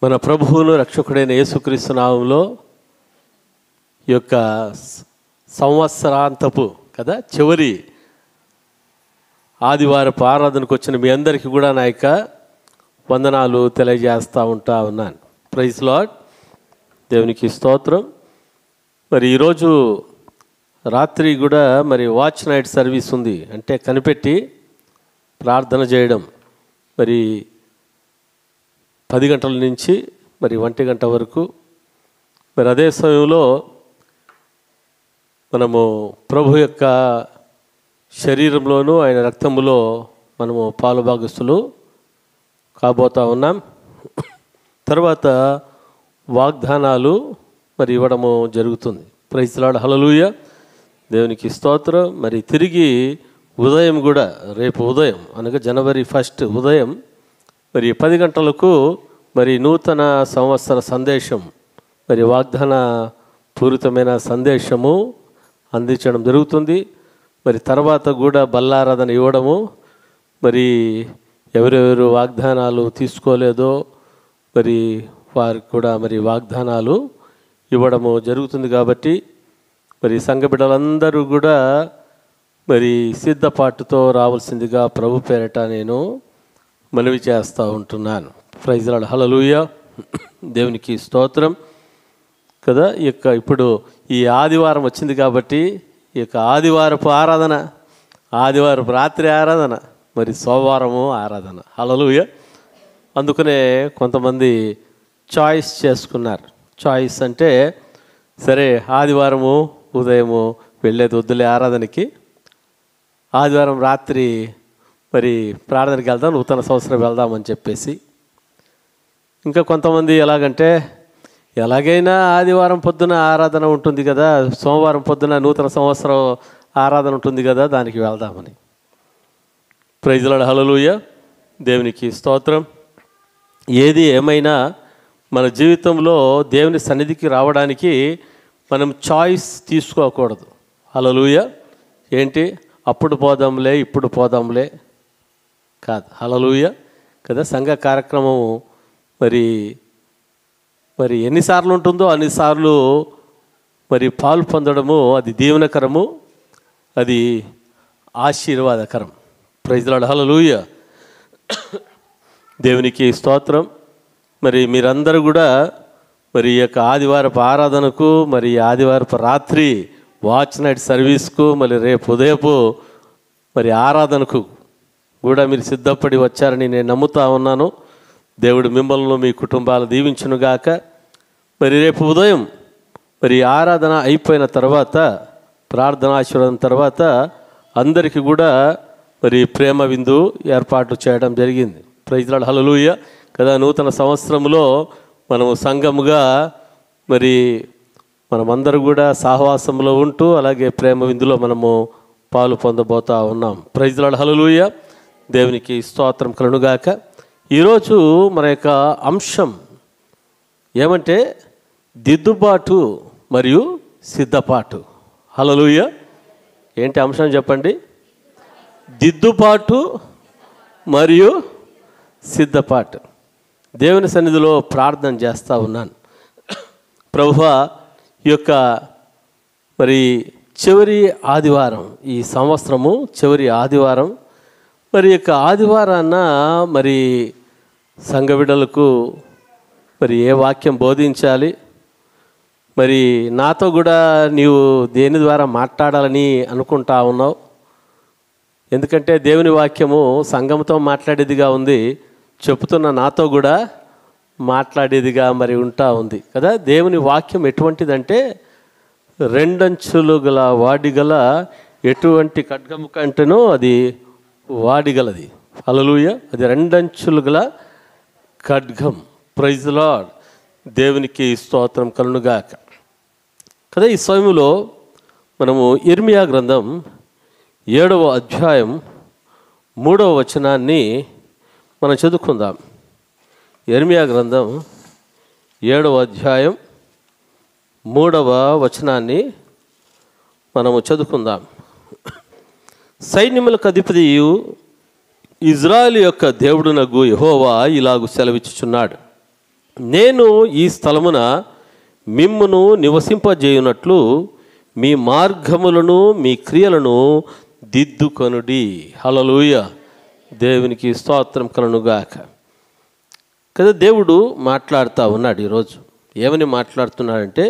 మన ప్రభువును రక్షకుడైన యేసుక్రీస్తు నామములో ఈ యొక్క సంవత్సరాంతపు కదా చివరి ఆదివారపు ఆరాధనకు వచ్చిన మీ అందరికీ కూడా నా యొక్క వందనాలు తెలియజేస్తూ ఉన్నాను. ప్రైజ్ లార్డ్, దేవునికి స్తోత్రం. మరి ఈరోజు రాత్రి కూడా మరి వాచ్ నైట్ సర్వీస్ ఉంది, అంటే కనిపెట్టి ప్రార్థన చేయడం. మరి 10 గంటల నుంచి మరి 1 గంట వరకు. మరి అదే సమయంలో మనము ప్రభు యొక్క శరీరంలోనూ ఆయన రక్తములో మనము పాలుభాగస్తులు కాబోతా ఉన్నాం. తర్వాత వాగ్దానాలు మరి ఇవ్వడము జరుగుతుంది. ప్రైజ్ లార్డ్, హల్లెలూయా, దేవునికి స్తోత్రం. మరి తిరిగి ఉదయం కూడా రేపు ఉదయం అనగా జనవరి 1 ఉదయం మరి 10 గంటలకు మరి నూతన సంవత్సర సందేశం, మరి వాగ్దాన పూరితమైన సందేశము అందించడం జరుగుతుంది. మరి తర్వాత కూడా బల్లారాధన ఇవ్వడము, మరి ఎవరెవరు వాగ్దానాలు తీసుకోలేదో మరి వారికి కూడా మరి వాగ్దానాలు ఇవ్వడము జరుగుతుంది. కాబట్టి మరి సంఘ బిడ్డలందరూ కూడా మరి సిద్ధపాటుతో రావాల్సిందిగా ప్రభు పేరట నేను మనవి చేస్తూ ఉంటున్నాను. ప్రైజ్ లార్డ్, హల్లెలూయా, దేవునికి స్తోత్రం కదా. ఇప్పుడు ఈ ఆదివారం వచ్చింది కాబట్టి ఈ యొక్క ఆదివారపు ఆరాధన, ఆదివారపు రాత్రి ఆరాధన, మరి సోమవారము ఆరాధన. హల్లెలూయా. అందుకనే కొంతమంది చాయిస్ చేసుకున్నారు. చాయిస్ అంటే సరే ఆదివారము ఉదయము వెళ్ళేది వద్దులే ఆరాధనకి, ఆదివారం రాత్రి మరి ప్రార్థనకి వెళ్దాం, నూతన సంవత్సరం వెళ్దామని చెప్పేసి. ఇంకా కొంతమంది ఎలాగంటే ఎలాగైనా ఆదివారం పొద్దున ఆరాధన ఉంటుంది కదా, సోమవారం పొద్దున నూతన సంవత్సరం ఆరాధన ఉంటుంది కదా, దానికి వెళ్దామని. ప్రైజ్ లార్డ్, హల్లెలూయా, దేవునికి స్తోత్రం. ఏది ఏమైనా మన జీవితంలో దేవుని సన్నిధికి రావడానికి మనం చాయిస్ తీసుకోకూడదు. హల్లెలూయా. ఏంటి అప్పుడు పోదాంలే ఇప్పుడు పోదాంలే కాదు. హల్లెలూయా కదా. సంఘ కార్యక్రమం మరి ఎన్నిసార్లు ఉంటుందో అన్నిసార్లు మరి పాలు పొందడము అది దీవెనకరము, అది ఆశీర్వాదకరం. ప్రైజ్ లార్డ్, హల్లెలూయా, దేవునికి స్తోత్రం. మరి మీరందరూ కూడా మరి ఈ యొక్క ఆదివారపు ఆరాధనకు, మరి ఆదివారపు రాత్రి వాచ్ నైట్ సర్వీస్కు, మరి రేపు ఉదయపు మరి ఆరాధనకు కూడా మీరు సిద్ధపడి వచ్చారని నేను నమ్ముతా ఉన్నాను. దేవుడు మిమ్మల్ని మీ కుటుంబాలు దీవించునుగాక. మరి రేపు ఉదయం మరి ఆరాధన అయిపోయిన తర్వాత, ప్రార్థన ఆశీర్వాదం తర్వాత అందరికీ కూడా మరి ప్రేమ విందు ఏర్పాటు చేయడం జరిగింది. ప్రైజ్ లార్డ్, హల్లెలూయా కదా. నూతన సంవత్సరంలో మనము సంఘముగా మరి మనమందరూ కూడా సహవాసంలో ఉంటూ అలాగే ప్రేమ విందులో మనము పాలు పొందబోతా ఉన్నాం. ప్రైజ్ లార్డ్, హల్లెలూయా, దేవునికి స్తోత్రం కలుగునుగాక. ఈరోజు మన యొక్క అంశం ఏమంటే దిద్దుబాటు మరియు సిద్ధపాటు. హల్లెలూయా. ఏంటి అంశం చెప్పండి? దిద్దుబాటు మరియు సిద్ధపాటు. దేవుని సన్నిధిలో ప్రార్థన చేస్తూ ఉన్నాను. ప్రభువా, ఈ యొక్క మరి చివరి ఆదివారం, ఈ సంవత్సరము చివరి ఆదివారం, మరి యొక్క ఆదివారాన్న మరి సంఘ బిడ్డలకు మరి ఏ వాక్యం బోధించాలి, మరి నాతో కూడా నీవు దేని ద్వారా మాట్లాడాలని అనుకుంటా ఉన్నావు. ఎందుకంటే దేవుని వాక్యము సంఘంతో మాట్లాడేదిగా ఉంది, చెప్తున్న నాతో కూడా మాట్లాడేదిగా మరి ఉంటా ఉంది కదా. దేవుని వాక్యం ఎటువంటిదంటే 2 అంచులు గల వాడిగల ఎటువంటి ఖడ్గము కంటేనో అది వాడిగలది. హల్లెలూయా. అది 2 అంచులు గల ఖడ్గం. ప్రైజ్ లార్డ్, దేవునికి స్తోత్రం కలుగునుగాక కదా. ఈ సమయంలో మనము ఇర్మియా గ్రంథం 7వ అధ్యాయం 3వ వచనాన్ని మనం చదువుకుందాం. ఇర్మియా గ్రంథం 7వ అధ్యాయం 3వ వచనాన్ని మనము చదువుకుందాం. సైన్యములకు అధిపతియు ఇజ్రాయేలు యొక్క దేవుడునగు యెహోవా ఇలాగు సెలవిచ్చుచున్నాడు. నేను ఈ స్థలమున మిమ్మును నివసింపజేయునట్లు మీ మార్గములను మీ క్రియలను దిద్దుకొనుడి. హల్లెలూయా. దేవునికి స్తోత్రం కలుగునుగాక. కదా దేవుడు మాట్లాడుతూ ఉన్నాడు ఈరోజు. ఏమని మాట్లాడుతున్నాడంటే,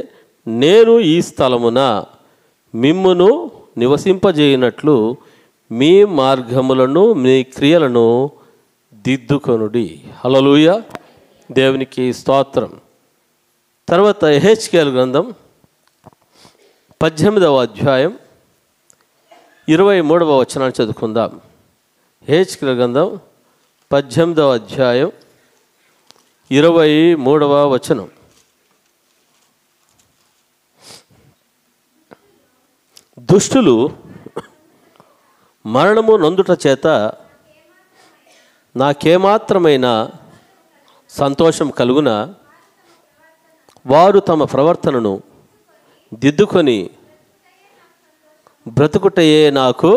నేను ఈ స్థలమున మిమ్మును నివసింపజేయునట్లు మీ మార్గములను మీ క్రియలను దిద్దుకొనుడి. హల్లెలూయా. దేవునికి స్తోత్రం. తర్వాత యెహెజ్కేలు గ్రంథం 18వ అధ్యాయం 23వ వచనాన్ని చదువుకుందాం. యెహెజ్కేలు గ్రంథం 18వ అధ్యాయం 23వ వచనం. దుష్టులు మరణము నొందుట చేత నాకేమాత్రమైన సంతోషం కలుగున వారు తమ ప్రవర్తనను దిద్దుకొని బ్రతుకుటయే నాకు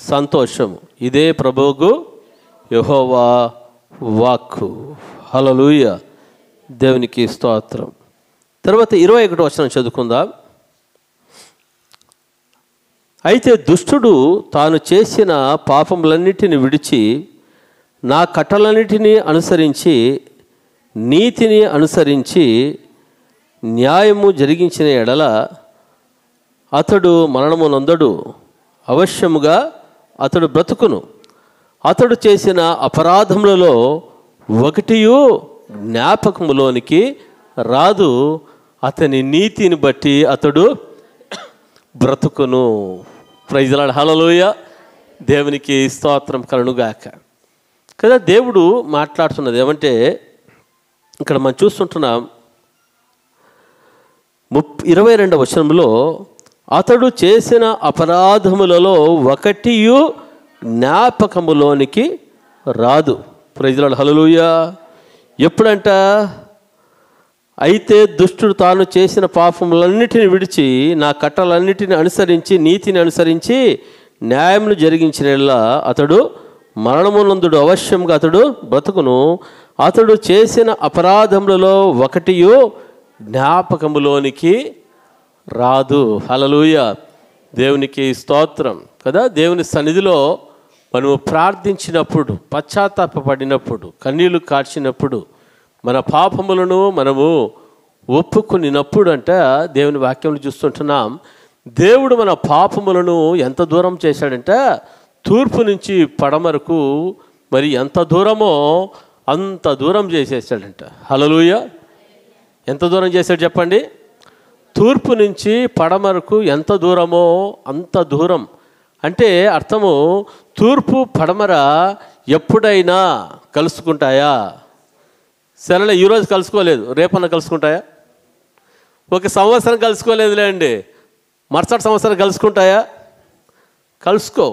సంతోషం. ఇదే ప్రభువుకు యెహోవా వాక్కు. హల్లెలూయా. దేవునికి స్తోత్రం. తర్వాత 21వ వచనం చదువుకుందాం. అయితే దుష్టుడు తాను చేసిన పాపములన్నిటిని విడిచి నా కట్టలన్నిటినీ అనుసరించి నీతిని అనుసరించి న్యాయము జరిగించిన ఎడల అతడు మరణము నొందడు, అవశ్యముగా అతడు బ్రతుకును. అతడు చేసిన అపరాధములలో ఒకటియు జ్ఞాపకములోనికి రాదు, అతని నీతిని బట్టి అతడు బ్రతుకును. Praise Lord. హల్లెలూయా. దేవునికి స్తోత్రం కలుగునుగాక. కదా దేవుడు మాట్లాడుతున్నది ఏమంటే, ఇక్కడ మనం చూస్తుంటున్నాం 22వ వచనంలో, అతడు చేసిన అపరాధములలో ఒకటియు జ్ఞాపకములోనికి రాదు. Praise Lord. హల్లెలూయా. ఎప్పుడంట? అయితే దుష్టుడు తాను చేసిన పాపములన్నిటిని విడిచి నా కట్టలన్నిటిని అనుసరించి నీతిని అనుసరించి న్యాయమును జరిగించిన అతడు మరణమునందుడు, అవశ్యంగా అతడు బ్రతుకును. అతడు చేసిన అపరాధములలో ఒకటియు జ్ఞాపకములోనికి రాదు. హల్లెలూయా. దేవునికి స్తోత్రం. కదా దేవుని సన్నిధిలో మనము ప్రార్థించినప్పుడు, పశ్చాత్తాపపడినప్పుడు, కన్నీళ్లు కార్చినప్పుడు, మన పాపములను మనము ఒప్పుకునినప్పుడు అంట దేవుని వాక్యంలో చూస్తుంటున్నాం, దేవుడు మన పాపములను ఎంత దూరం చేశాడంట, తూర్పు నుంచి పడమరకు మరి ఎంత దూరమో అంత దూరం చేసేసాడంట. హల్లెలూయా. ఎంత దూరం చేశాడు చెప్పండి? తూర్పు నుంచి పడమరకు ఎంత దూరమో అంత దూరం. అంటే అర్థము, తూర్పు పడమర ఎప్పుడైనా కలుసుకుంటాయా? సరేలే, ఈరోజు కలుసుకోలేదు, రేపన్నా కలుసుకుంటాయా? ఒక సంవత్సరం కలుసుకోలేదులే అండి, మరుసటి సంవత్సరం కలుసుకుంటాయా? కలుసుకో.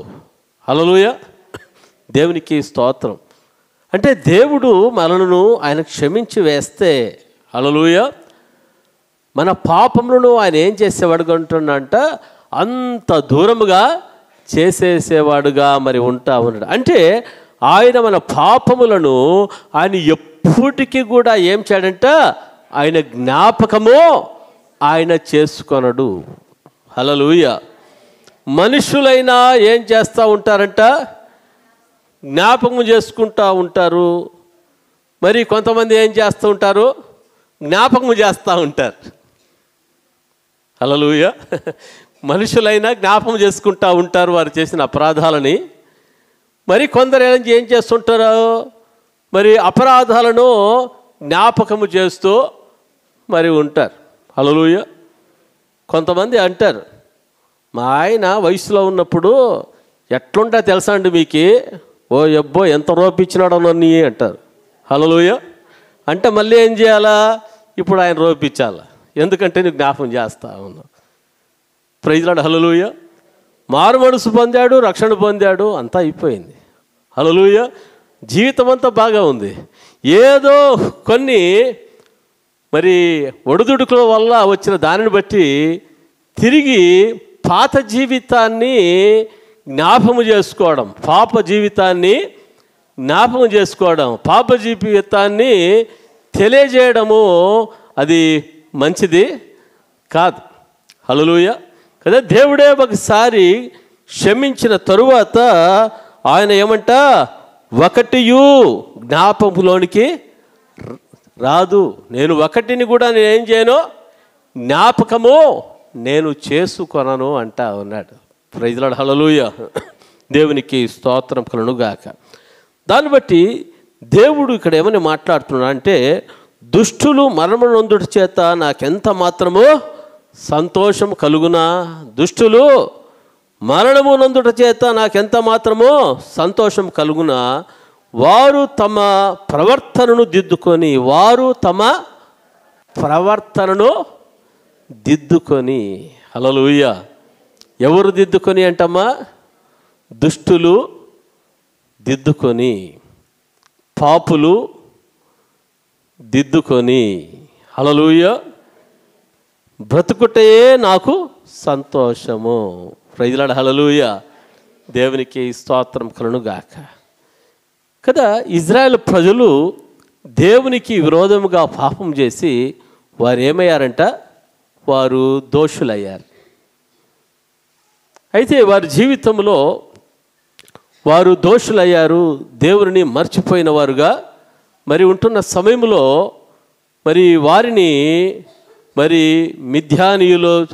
హల్లెలూయా. దేవునికి స్తోత్రం. అంటే దేవుడు మనలను ఆయన క్షమించి వేస్తే, హల్లెలూయా, మన పాపములను ఆయన ఏం చేసేవాడుగా ఉంటున్నాడంట, అంత దూరముగా చేసేసేవాడుగా మరి ఉంటా ఉన్నాడు. అంటే ఆయన మన పాపములను ఆయన ఎప్పటికీ కూడా ఏం చేయడంట, ఆయన జ్ఞాపకము ఆయన చేసుకొనడు. హల్లెలూయా. మనుషులైనా ఏం చేస్తూ ఉంటారంట, జ్ఞాపకం చేసుకుంటూ ఉంటారు. మరి కొంతమంది ఏం చేస్తూ ఉంటారు, జ్ఞాపకం చేస్తూ ఉంటారు. హల్లెలూయా. మనుషులైనా జ్ఞాపకం చేసుకుంటూ ఉంటారు వారు చేసిన అపరాధాలని. మరి కొందరు ఏం చేస్తుంటారు, మరి అపరాధాలను జ్ఞాపకము చేస్తూ మరి ఉంటారు. హల్లెలూయా. కొంతమంది అంటారు, మా ఆయన వయసులో ఉన్నప్పుడు ఎట్లుంటా తెలుసా అండి మీకు, ఓ అబ్బో ఎంత రోపించినాడో నన్ను అంటారు. హల్లెలూయా. అంటే మళ్ళీ ఏం చేయాలా, ఇప్పుడు ఆయన రోపించాలా, ఎందుకంటే నీకు జ్ఞాపకం చేస్తా ఉన్నావు. Praise Lord. హల్లెలూయా. మారు మనసు పొందాడు, రక్షణ పొందాడు, అంతా అయిపోయింది. హల్లెలూయా. జీవితం అంతా బాగా ఉంది. ఏదో కొన్ని మరి ఒడిదుడుకుల వల్ల వచ్చిన దానిని బట్టి తిరిగి పాత జీవితాన్ని జ్ఞాపకం చేసుకోవడం, పాప జీవితాన్ని జ్ఞాపకం చేసుకోవడం, పాప జీవితాన్ని తెలియజేయడము అది మంచిది కాదు. హల్లెలూయా కదా. దేవుడే ఒకసారి క్షమించిన తరువాత ఆయన ఏమంట, ఒకటియు జ్ఞాపకంలోనికి రాదు. నేను ఒకటిని కూడా నేనేం చేయను, జ్ఞాపకము నేను చేసుకొనను అంటా ఉన్నాడు. Praise Lord. హల్లెలూయా. దేవునికి స్తోత్రం కలుగునుగాక. దాన్ని బట్టి దేవుడు ఇక్కడ ఏమని మాట్లాడుతున్నా అంటే, దుష్టులు మరణమునందుట చేత నాకెంత మాత్రము సంతోషం కలుగునా, దుష్టులు మరణమునందుట చేత నాకెంత మాత్రము సంతోషం కలుగునా, వారు తమ ప్రవర్తనను దిద్దుకొని, వారు తమ ప్రవర్తనను దిద్దుకొని. హల్లెలూయా. ఎవరు దిద్దుకొని అంటమ్మా? దుష్టులు దిద్దుకొని, పాపులు దిద్దుకొని. హల్లెలూయా. బ్రతుకుటే నాకు సంతోషము. Praise Lord. హల్లెలూయా. దేవునికి స్తోత్రం కలుగునుగాక కదా. ఇజ్రాయెల్ ప్రజలు దేవునికి విరోధముగా పాపం చేసి వారు ఏమయ్యారంట, వారు దోషులయ్యారు. అయితే వారి జీవితంలో వారు దోషులయ్యారు, దేవుని మర్చిపోయిన వారుగా మరి ఉంటున్న సమయంలో మరి వారిని మరి మిథ్యానీయుల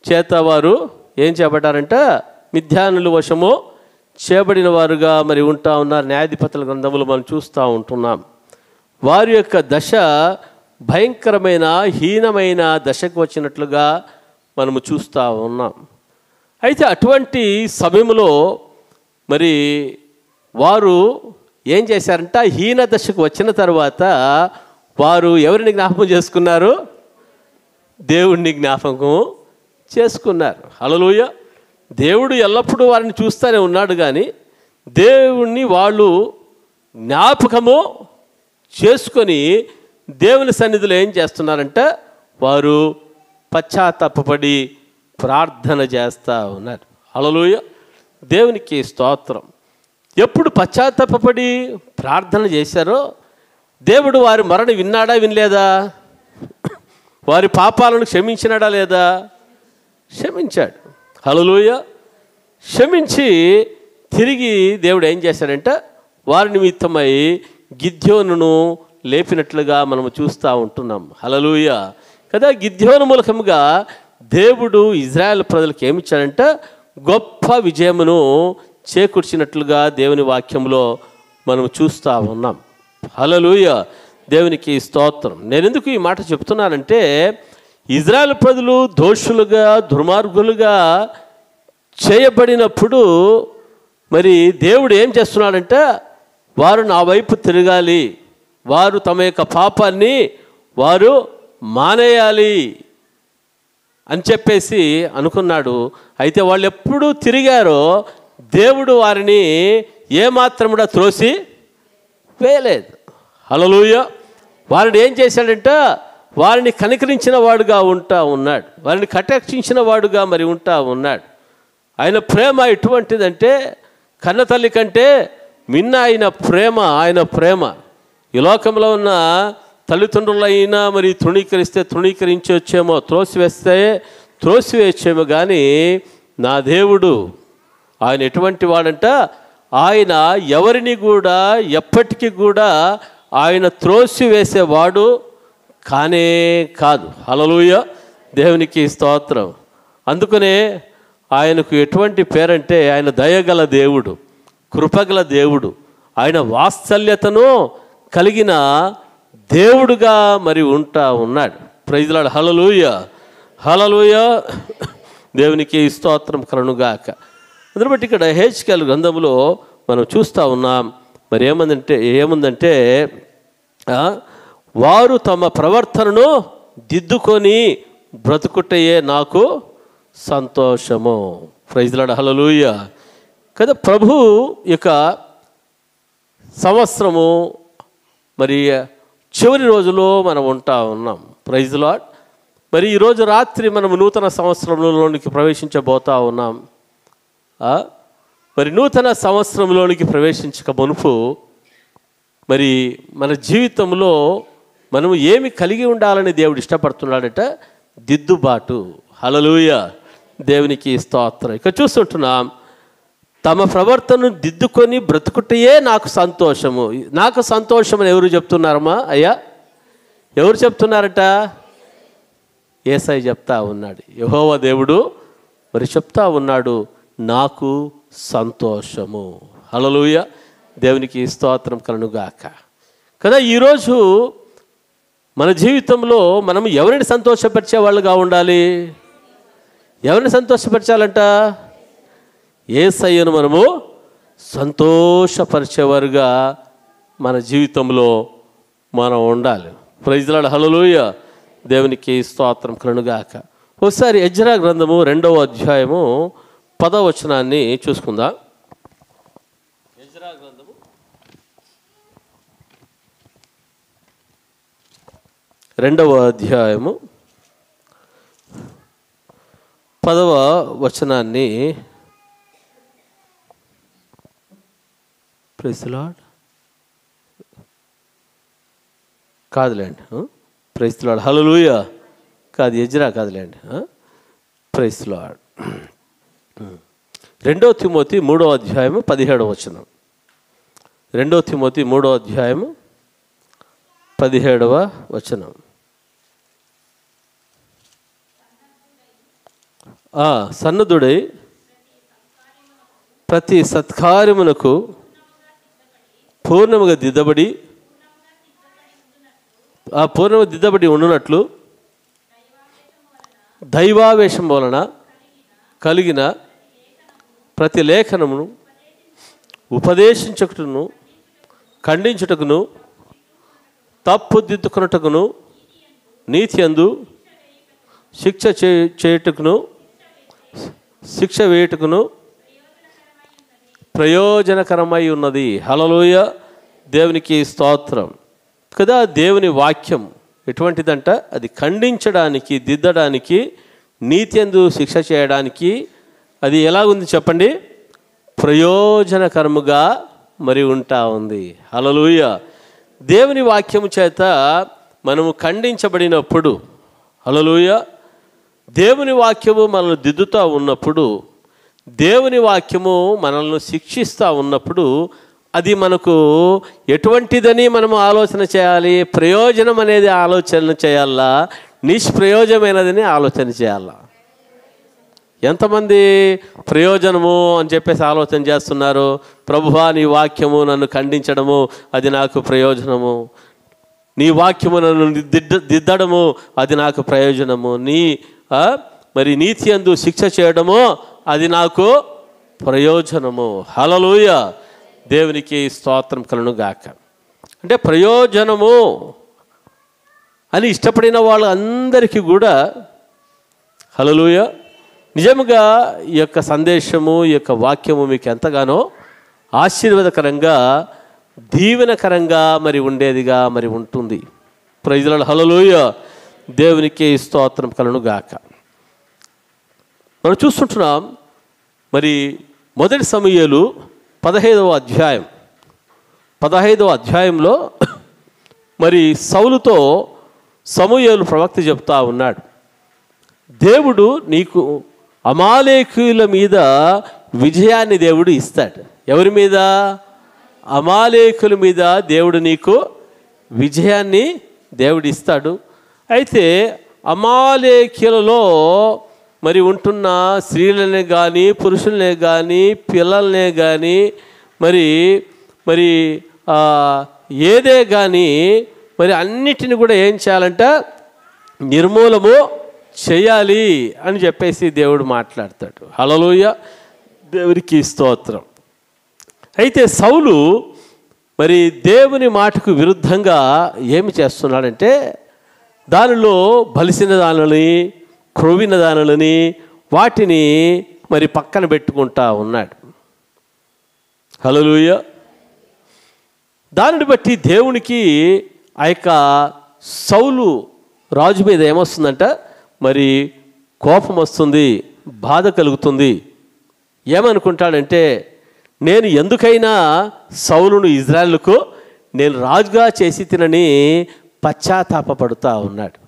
చేత వారు ఏం చేయబడ్డారంట, మిథ్యానుల వశము చేయబడిన వారుగా మరి ఉంటా ఉన్నారు. న్యాయాధిపతుల గ్రంథములు మనం చూస్తూ ఉంటున్నాం. వారి యొక్క దశ భయంకరమైన హీనమైన దశకు వచ్చినట్లుగా మనము చూస్తూ ఉన్నాం. అయితే అటువంటి సమయంలో మరి వారు ఏం చేశారంట, హీన దశకు వచ్చిన తర్వాత వారు ఎవరిని జ్ఞాపకం చేసుకున్నారు, దేవుణ్ణి జ్ఞాపకం చేసుకున్నారు. హల్లెలూయా. దేవుడు ఎల్లప్పుడూ వారిని చూస్తూనే ఉన్నాడు, కానీ దేవుణ్ణి వాళ్ళు జ్ఞాపకము చేసుకొని దేవుని సన్నిధిలో ఏం చేస్తున్నారంటే, వారు పశ్చాత్తాపపడి ప్రార్థన చేస్తూ ఉన్నారు. హల్లెలూయా. దేవునికి స్తోత్రం. ఎప్పుడు పశ్చాత్తాపపడి ప్రార్థన చేశారో దేవుడు వారి మరణ విన్నాడా, వినలేదా? వారి పాపాలను క్షమించినాడా లేదా? క్షమించాడు. హల్లెలూయా. క్షమించి తిరిగి దేవుడు ఏం చేశాడంటే, వారి నిమిత్తమై గిద్యోనును లేపినట్లుగా మనము చూస్తూ ఉంటున్నాం. హల్లెలూయా కదా. గిద్యోను మూలకముగా దేవుడు ఇజ్రాయెల్ ప్రజలకు ఏమిచ్చాడంటే, గొప్ప విజయమును చేకూర్చినట్లుగా దేవుని వాక్యంలో మనం చూస్తూ ఉన్నాం. హల్లెలూయా. దేవునికి స్తోత్రం. నేను ఎందుకు ఈ మాట చెప్తున్నానంటే, ఇజ్రాయెల్ ప్రజలు దోషులుగా దుర్మార్గులుగా చేయబడినప్పుడు మరి దేవుడు ఏం చేస్తున్నాడంటే, వారు నా వైపు తిరగాలి, వారు తమ యొక్క పాపాన్ని వారు మానేయాలి అని చెప్పేసి అనుకున్నాడు. అయితే వాళ్ళు ఎప్పుడు తిరిగారో దేవుడు వారిని ఏమాత్రం కూడా త్రోసి వేయలేదు. హల్లెలూయా. వారిని ఏం చేశాడంటే, వారిని కనికరించిన వాడుగా ఉంటా ఉన్నాడు, వారిని కటాక్షించిన వాడుగా మరి ఉంటా ఉన్నాడు. ఆయన ప్రేమ ఎటువంటిదంటే, కన్న తల్లి కంటే మిన్న ఆయన ప్రేమ. ఈ లోకంలో ఉన్న తల్లిదండ్రులైనా మరి తృణీకరిస్తే తృణీకరించవచ్చేమో, త్రోసివేస్తే త్రోసివేయచ్చేమో, కానీ నా దేవుడు ఆయన ఎటువంటి వాడంట, ఆయన ఎవరిని కూడా ఎప్పటికీ కూడా ఆయన త్రోసివేసేవాడు కానే కాదు. హల్లెలూయా. దేవునికి స్తోత్రం. అందుకనే ఆయనకు ఎటువంటి పేరంటే, ఆయన దయగల దేవుడు, కృపగల దేవుడు, ఆయన వాత్సల్యతను కలిగిన దేవుడుగా మరి ఉంటా ఉన్నాడు. Praise Lord. హల్లెలూయా. హల్లెలూయా. దేవునికి స్తోత్రం కలుగునుగాక. అందుని బట్టి ఇక్కడ హెచ్కేల్ గ్రంథంలో మనం చూస్తూ ఉన్నాం. మరి ఏముందంటే వారు తమ ప్రవర్తనను దిద్దుకొని బ్రతుకుటయే నాకు సంతోషము. Praise Lord. హల్లెలూయా కదా. ప్రభు యొక్క సంవత్సరము మరి చివరి రోజులో మనం ఉంటా ఉన్నాం. Praise Lord. మరి ఈరోజు రాత్రి మనం నూతన సంవత్సరంలోనికి ప్రవేశించబోతా ఉన్నాం. మరి నూతన సంవత్సరంలోనికి ప్రవేశించక మునుపు మరి మన జీవితంలో మనము ఏమి కలిగి ఉండాలని దేవుడు ఇష్టపడుతున్నాడట? దిద్దుబాటు. హల్లెలూయా, దేవునికి స్తోత్రం. ఇక చూస్తుంటున్నాం, తమ ప్రవర్తనను దిద్దుకొని బ్రతుకుటయే నాకు సంతోషము. నాకు సంతోషం అని ఎవరు చెప్తున్నారమ్మా? అయ్యా, ఎవరు చెప్తున్నారట? యేసయ్య చెప్తా ఉన్నాడు. యెహోవా దేవుడు మరి చెప్తా ఉన్నాడు, నాకు సంతోషము. హల్లెలూయా, దేవునికి స్తోత్రం కలుగుగాక. కదా ఈరోజు మన జీవితంలో మనం ఎవరిని సంతోషపరిచే వాళ్ళుగా ఉండాలి? ఎవరిని సంతోషపరచాలంట? యేసయ్యను మనము సంతోషపరిచేవారుగా మన జీవితంలో మనం ఉండాలి. Praise the Lord. హల్లెలూయా, దేవునికి స్తోత్రం కలుగుగాక. ఒకసారి ఎజ్రా గ్రంథము 2వ అధ్యాయము 10వ వచనాన్ని చూసుకుందాం. ఎజ్రా గ్రంథము 2వ అధ్యాయము 10వ వచనాన్ని, ప్రైజ్ ది లార్డ్, కాదులేండి, ప్రైజ్ ది లార్డ్. హల్లెలూయా, కాదు, ఎజ్రా కాదులేండి, ప్రైజ్ ది లార్డ్. 2 తిమోతి 3వ అధ్యాయము 17వ వచనం. 2 తిమోతి 3వ అధ్యాయము 17వ వచనం. సన్నద్ధుడై ప్రతి సత్కార్యమునకు పూర్ణముగా దిద్దబడి ఉండునట్లు దైవావేశం వలన కలిగిన ప్రతి లేఖనమును ఉపదేశించుటకును, ఖండించుటకును, తప్పు దిద్దుకొనుటకును, నీతి యందు శిక్ష వేయుటకును ప్రయోజనకరమై ఉన్నది. హల్లెలూయా, దేవునికి స్తోత్రం. కదా దేవుని వాక్యం ఎటువంటిదంట? అది ఖండించడానికి, దిద్దడానికి, నీతి యందు శిక్ష చేయడానికి అది ఎలాగుంది చెప్పండి? ప్రయోజనకరముగా మరి ఉంటా ఉంది. హల్లెలూయా, దేవుని వాక్యము చేత మనము ఖండించబడినప్పుడు, హల్లెలూయా, దేవుని వాక్యము మనల్ని దిద్దుతూ ఉన్నప్పుడు, దేవుని వాక్యము మనల్ని శిక్షిస్తూ ఉన్నప్పుడు అది మనకు ఎటువంటిదని మనము ఆలోచన చేయాలి? ప్రయోజనం అనేది ఆలోచన చేయాలా? నిష్ప్రయోజనమైనదని ఆలోచన చేయాలా? ఎంతమంది ప్రయోజనము అని చెప్పేసి ఆలోచన చేస్తున్నారు? ప్రభువా, నీ వాక్యము నన్ను ఖండించడము అది నాకు ప్రయోజనము, నీ వాక్యము నన్ను దిద్దడము అది నాకు ప్రయోజనము, మరి నీతి యందు శిక్ష చేయడము అది నాకు ప్రయోజనము. హల్లెలూయా, దేవునికి స్తోత్రం కలుగుగాక. అంటే ప్రయోజనము అని ఇష్టపడిన వాళ్ళు అందరికీ కూడా, హల్లెలూయా, నిజముగా ఈ యొక్క సందేశము, ఈ యొక్క వాక్యము మీకు ఎంతగానో ఆశీర్వాదకరంగా, దీవెనకరంగా మరి ఉండేదిగా మరి ఉంటుంది. Praise the Lord. హల్లెలూయా, దేవునికి స్తోత్రం కలుగుగాక. మనం చూస్తుంటున్నాం, మరి 1 సమూయేలు 15వ అధ్యాయంలో మరి సౌలుతో సమూయేలు ప్రవక్త చెప్తా ఉన్నాడు, దేవుడు నీకు అమాలేకీయుల మీద విజయాన్ని దేవుడు ఇస్తాడు. ఎవరి మీద? అమాలేకుల మీద దేవుడు నీకు విజయాన్ని దేవుడు ఇస్తాడు. అయితే అమాలేకీయులలో మరి ఉంటున్న స్త్రీలనే కానీ, పురుషులనే కానీ, పిల్లలనే కానీ, మరి ఏదే కానీ మరి అన్నిటిని కూడా ఏం చేయాలంట? నిర్మూలము చేయాలి అని చెప్పేసి దేవుడు మాట్లాడతాడు. హల్లెలూయా, దేవునికి స్తోత్రం. అయితే సౌలు మరి దేవుని మాటకు విరుద్ధంగా ఏమి చేస్తున్నాడంటే, దానిలో బలిసిన దానిని, క్రొవ్విన దానిని, వాటిని మరి పక్కన పెట్టుకుంటా ఉన్నాడు. హల్లెలూయా, దానిని బట్టి దేవునికి ఆ యొక్క సౌలు రాజు మీద ఏమొస్తుందంట? మరి కోపం వస్తుంది, బాధ కలుగుతుంది. ఏమనుకుంటాడంటే, నేను ఎందుకైనా సౌలును ఇజ్రాయేలుకు నేను రాజుగా చేసి తినని పశ్చాత్తాపపడుతూ ఉన్నాడు.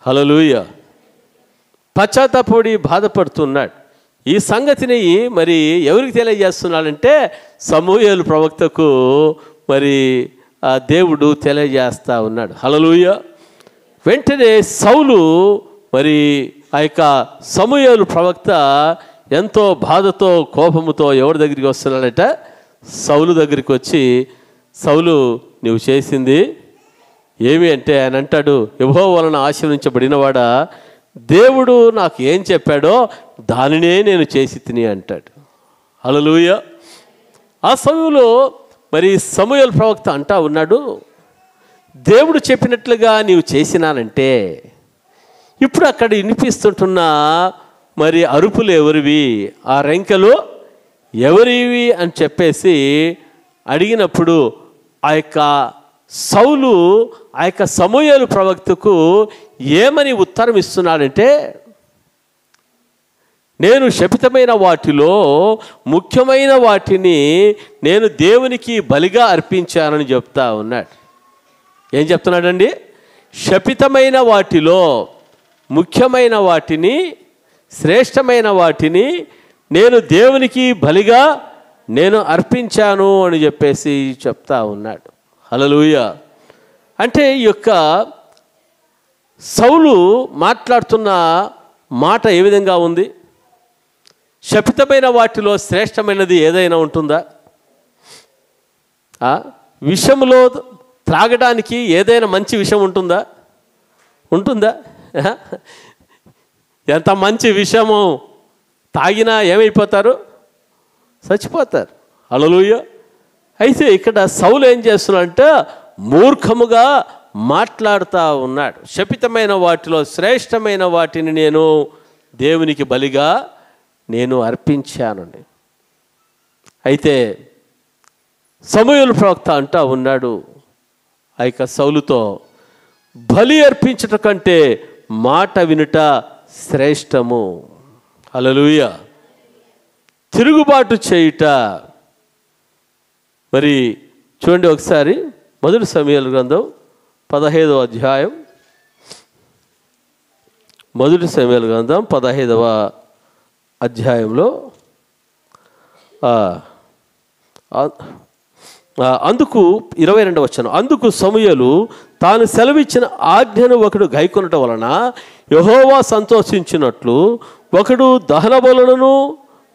హల్లెలూయా. పశ్చాత్తాపడి బాధపడుతున్నాడు. ఈ సంగతిని మరి ఎవరికి తెలియజేస్తున్నాడంటే సమూయేలు ప్రవక్తకు మరి ఆ దేవుడు తెలియజేస్తూ ఉన్నాడు. హల్లెలూయా. వెంటనే సౌలు మరి ఆ యొక్క సమూయేలు ప్రవక్త ఎంతో బాధతో కోపముతో ఎవరి దగ్గరికి వస్తున్నాడట? సౌలు దగ్గరికి వచ్చి, సౌలు నువ్వు చేసింది ఏమి అంటే ఆయన అంటాడు, యెహోవా వలన ఆశీర్వదించబడినవాడా, దేవుడు నాకు ఏం చెప్పాడో దానినే నేను చేసి తిని అంటాడు. హల్లెలూయా. ఆ సమయంలో మరి సమూయేలు ప్రవక్త అంటా ఉన్నాడు, దేవుడు చెప్పినట్లుగా నీవు చేసినానంటే ఇప్పుడు అక్కడ వినిపిస్తుంటున్న మరి అరుపులు ఎవరివి, ఆ రెంకలు ఎవరివి అని చెప్పేసి అడిగినప్పుడు ఆ యొక్క సౌలు ఆ యొక్క సమూయేలు ప్రవక్తకు ఏమని ఉత్తరం ఇస్తున్నాడంటే, నేను శపితమైన వాటిలో ముఖ్యమైన వాటిని నేను దేవునికి బలిగా అర్పించానని చెప్తా ఉన్నాడు. ఏం చెప్తున్నాడండి? శపితమైన వాటిలో ముఖ్యమైన వాటిని, శ్రేష్టమైన వాటిని నేను దేవునికి బలిగా నేను అర్పించాను అని చెప్పేసి చెప్తా ఉన్నాడు. హల్లెలూయా. అంటే ఈ యొక్క సౌలు మాట్లాడుతున్న మాట ఏ విధంగా ఉంది? శపితమైన వాటిలో శ్రేష్టమైనది ఏదైనా ఉంటుందా? విషంలో త్రాగడానికి ఏదైనా మంచి విషయం ఉంటుందా? ఉంటుందా? ఎంత మంచి విషము తాగినా ఏమైపోతారు? చచ్చిపోతారు. హల్లెలూయా. అయితే ఇక్కడ సౌలు ఏం చేస్తున్నాడంటే మూర్ఖముగా మాట్లాడుతూ ఉన్నాడు. శపితమైన వాటిలో శ్రేష్టమైన వాటిని నేను దేవునికి బలిగా నేను అర్పించానండి. అయితే సమూయేలు ప్రవక్త అంటా ఉన్నాడు ఆ యొక్క సౌలుతో, బలి అర్పించట కంటే మాట వినుట శ్రేష్టము. హల్లెలూయా. తిరుగుబాటు చేయుట. మరి చూడండి ఒకసారి, మొదటి సమూయేలు గ్రంథం 15వ అధ్యాయం, మొదటి సమూయేలు గ్రంథం 15వ అధ్యాయంలో అందుకు 22వ వచనం, అందుకు సమూయేలు తాను సెలవిచ్చిన ఆజ్ఞను ఒకడు గైకొనటం వలన యెహోవా సంతోషించినట్లు ఒకడు దహన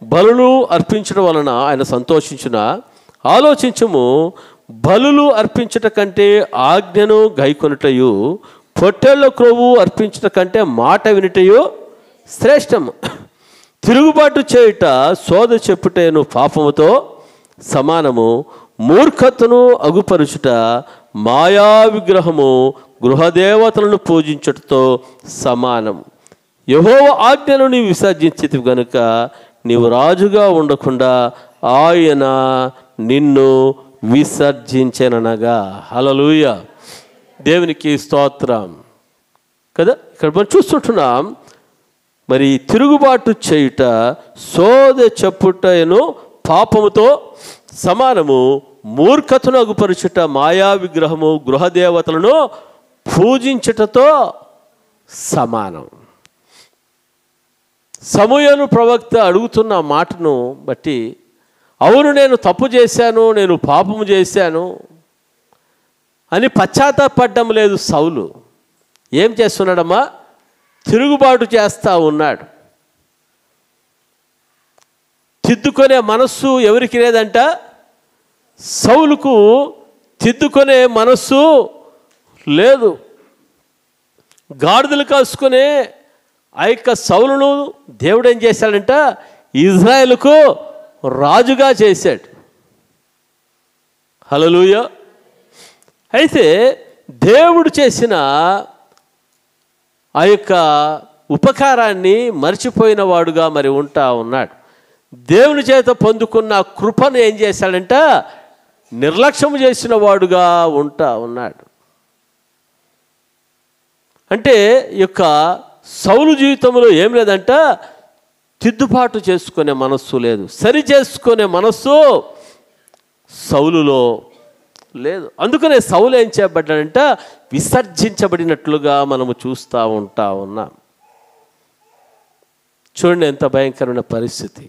బలులు అర్పించడం వలన ఆయన సంతోషించిన. ఆలోచించుము, బలులు అర్పించట కంటే ఆజ్ఞను గైకొనుటయు, పొట్టేళ్ల క్రొవ్వు అర్పించట కంటే మాట వినుటయు శ్రేష్టము. తిరుగుబాటు చేయుట సోద చెప్పుటను పాపముతో సమానము. మూర్ఖతను అగుపరుచుట మాయా విగ్రహము గృహదేవతలను పూజించుటతో సమానం. యెహోవా ఆజ్ఞను నీవు విసర్జించితివి గనుక నీవు రాజుగా ఉండకుండా ఆయన నిన్ను విసర్జించెననగా. హల్లెలూయా. దేవునికి స్తోత్రం కదా. ఇక్కడ మనం చూస్తుంటున్నాం, మరి తిరుగుబాటు చేయుట సోద చెప్పుటను పాపముతో సమానము. మూర్ఖతను అగుపరుచుట మాయా విగ్రహము గృహదేవతలను పూజించుటతో సమానం. సమూయేలు ప్రవక్త అడుగుతున్న మాటను బట్టి, అవును నేను తప్పు చేశాను, నేను పాపము చేశాను అని పశ్చాత్తాపడ్డం లేదు సౌలు. ఏం చేస్తున్నాడమ్మా? తిరుగుబాటు చేస్తూ ఉన్నాడు. తిద్దుకునే మనస్సు ఎవరికి లేదంట? సౌలుకు తిద్దుకునే మనస్సు లేదు. గాడిదలు కాసుకునే ఆ యొక్క సౌలును దేవుడు ఏం చేశాడంట? ఇజ్రాయేలుకు రాజుగా చేశాడు. హల్లెలూయా. అయితే దేవుడు చేసిన ఆ యొక్క ఉపకారాన్ని మర్చిపోయిన వాడుగా మరి ఉంటా ఉన్నాడు. దేవుని చేత పొందుకున్న కృపను ఏం చేశాడంట? నిర్లక్ష్యం చేసిన వాడుగా ఉంటా ఉన్నాడు. అంటే ఈ యొక్క సౌలు జీవితంలో ఏం లేదంట? తిద్దుబాటు చేసుకునే మనస్సు లేదు, సరి చేసుకునే మనస్సు సౌలులో లేదు. అందుకనే సౌలు ఏం చేయబడ్డాడంటే విసర్జించబడినట్లుగా మనము చూస్తూ ఉన్నాం. చూడండి ఎంత భయంకరమైన పరిస్థితి.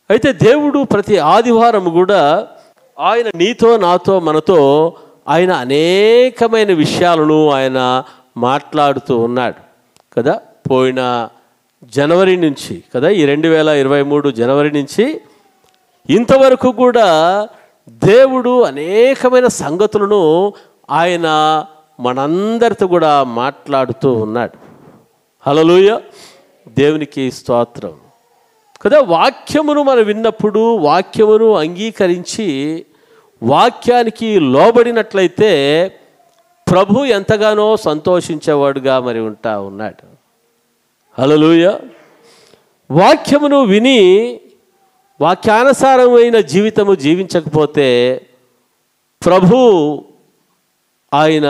అయితే దేవుడు ప్రతి ఆదివారం కూడా ఆయన నీతో నాతో మనతో ఆయన అనేకమైన విషయాలను ఆయన మాట్లాడుతూ ఉన్నాడు కదా. పోయిన జనవరి నుంచి కదా, ఈ 2023 జనవరి నుంచి ఇంతవరకు కూడా దేవుడు అనేకమైన సంగతులను ఆయన మనందరితో కూడా మాట్లాడుతూ ఉన్నాడు. హల్లెలూయా, దేవునికి స్తోత్రం కదా. వాక్యమును మనం విన్నప్పుడు వాక్యమును అంగీకరించి వాక్యానికి లోబడినట్లయితే ప్రభు ఎంతగానో సంతోషించేవాడుగా మరి ఉంటా ఉన్నాడు. హల్లెలూయా. వాక్యమును విని వాక్యానుసారమైన జీవితము జీవించకపోతే ప్రభు ఆయన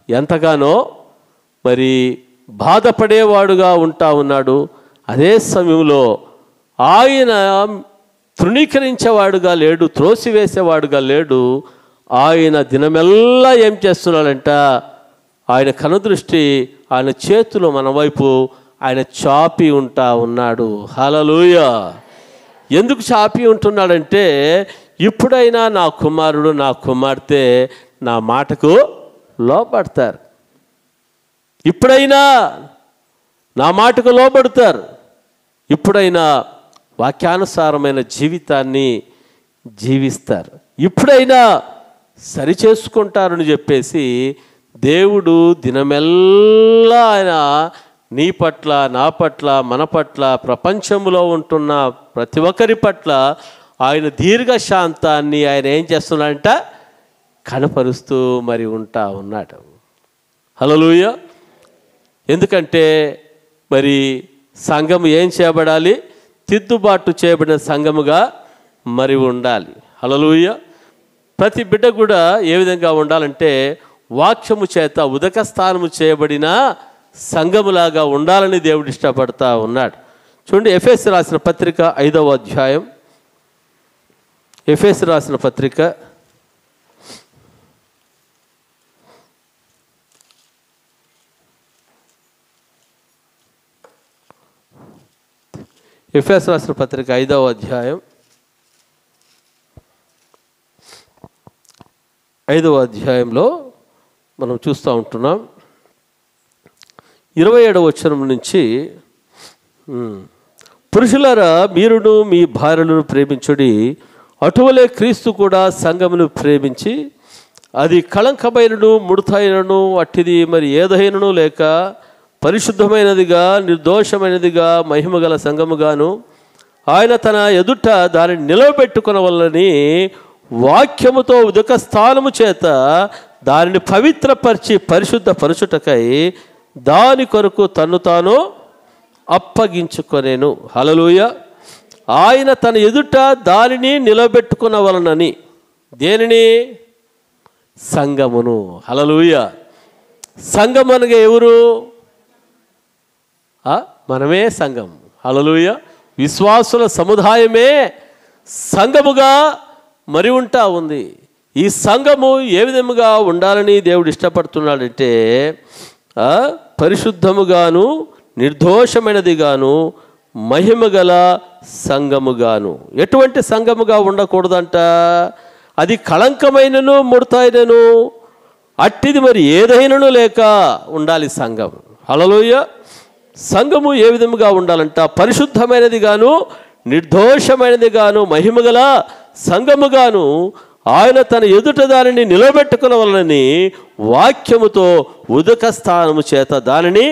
ఎంతగానో మరి బాధపడేవాడుగా ఉంటా ఉన్నాడు. అదే సమయంలో ఆయన తృణీకరించేవాడుగా లేడు, త్రోసివేసేవాడుగా లేడు. ఆయన దినమెల్లా ఏం చేస్తున్నాడంట, ఆయన కనుదృష్టి ఆయన చేతులు మన వైపు ఆయన చాపి ఉంటా ఉన్నాడు. హల్లెలూయా. ఎందుకు చాపి ఉంటున్నాడంటే ఇప్పుడైనా నా కుమారుడు నా కుమార్తె నా మాటకు లోబడతారు, ఇప్పుడైనా నా మాటకు లోబడతారు, ఇప్పుడైనా వాక్యానుసారమైన జీవితాన్ని జీవిస్తారు, ఇప్పుడైనా సరిచేసుకుంటారని చెప్పేసి దేవుడు దినమెల్లా ఆయన నీ పట్ల నా పట్ల మన పట్ల ప్రపంచంలో ఉంటున్న ప్రతి ఒక్కరి పట్ల ఆయన దీర్ఘశాంతాన్ని ఆయన ఏం చేస్తున్నాడంట, కనపరుస్తూ మరి ఉంటా ఉన్నాడు. హల్లెలూయా. ఎందుకంటే మరి సంఘము ఏం చేయబడాలి, తిద్దుబాటు చేయబడిన సంఘముగా మరి ఉండాలి. హల్లెలూయా. ప్రతి బిడ్డ కూడా ఏ విధంగా ఉండాలంటే వాక్యము చేత ఉదక స్థానము చేయబడిన సంఘములాగా ఉండాలని దేవుడు ఇష్టపడతా ఉన్నాడు. చూడండి, ఎఫెసు రాసిన పత్రిక 5వ అధ్యాయం, ఎఫెసు రాసిన పత్రిక 5వ అధ్యాయం 5వ అధ్యాయంలో మనం చూస్తూ ఉంటున్నాం. 27వ వచనం నుంచి, పురుషులారా మీరును మీ భార్యలను ప్రేమించుడి, అటువలే క్రీస్తు కూడా సంఘమును ప్రేమించి అది కళంకమైనను ముడతైనను అట్టిది మరి ఏదైనను లేక పరిశుద్ధమైనదిగా నిర్దోషమైనదిగా మహిమగల సంఘముగాను ఆయన తన ఎదుట దానిని నిలవబెట్టుకొనవలెనని వాక్యముతో ఉదక స్థానము చేత దానిని పవిత్రపరిచి పరిశుద్ధపరచుటకై దాని కొరకు తన్ను తాను అప్పగించుకొనేను. హల్లెలూయా. ఆయన తన ఎదుట దానిని నిలబెట్టుకొనవలెనని, దేనిని? సంఘమును. హల్లెలూయా. సంఘం అనగా ఎవరు? మనమే సంఘం. హల్లెలూయా. విశ్వాసుల సముదాయమే సంఘముగా మరి ఉంటా ఉంది. ఈ సంఘము ఏ విధముగా ఉండాలని దేవుడు ఇష్టపడుతున్నాడంటే పరిశుద్ధముగాను నిర్దోషమైనదిగాను మహిమగల సంఘముగాను. ఎటువంటి సంఘముగా ఉండకూడదంట? అది కళంకమైనను ముడతైనను అట్టిది మరి ఏదైనను లేక ఉండాలి సంఘం. హల్లెలూయా. సంఘము ఏ విధముగా ఉండాలంట? పరిశుద్ధమైనది గాను నిర్దోషమైనది గాను మహిమగల సంఘముగాను ఆయన తన ఎదుట దానిని నిలబెట్టుకొనవలెనని వాక్యముతో ఉదక స్థానము చేత దానిని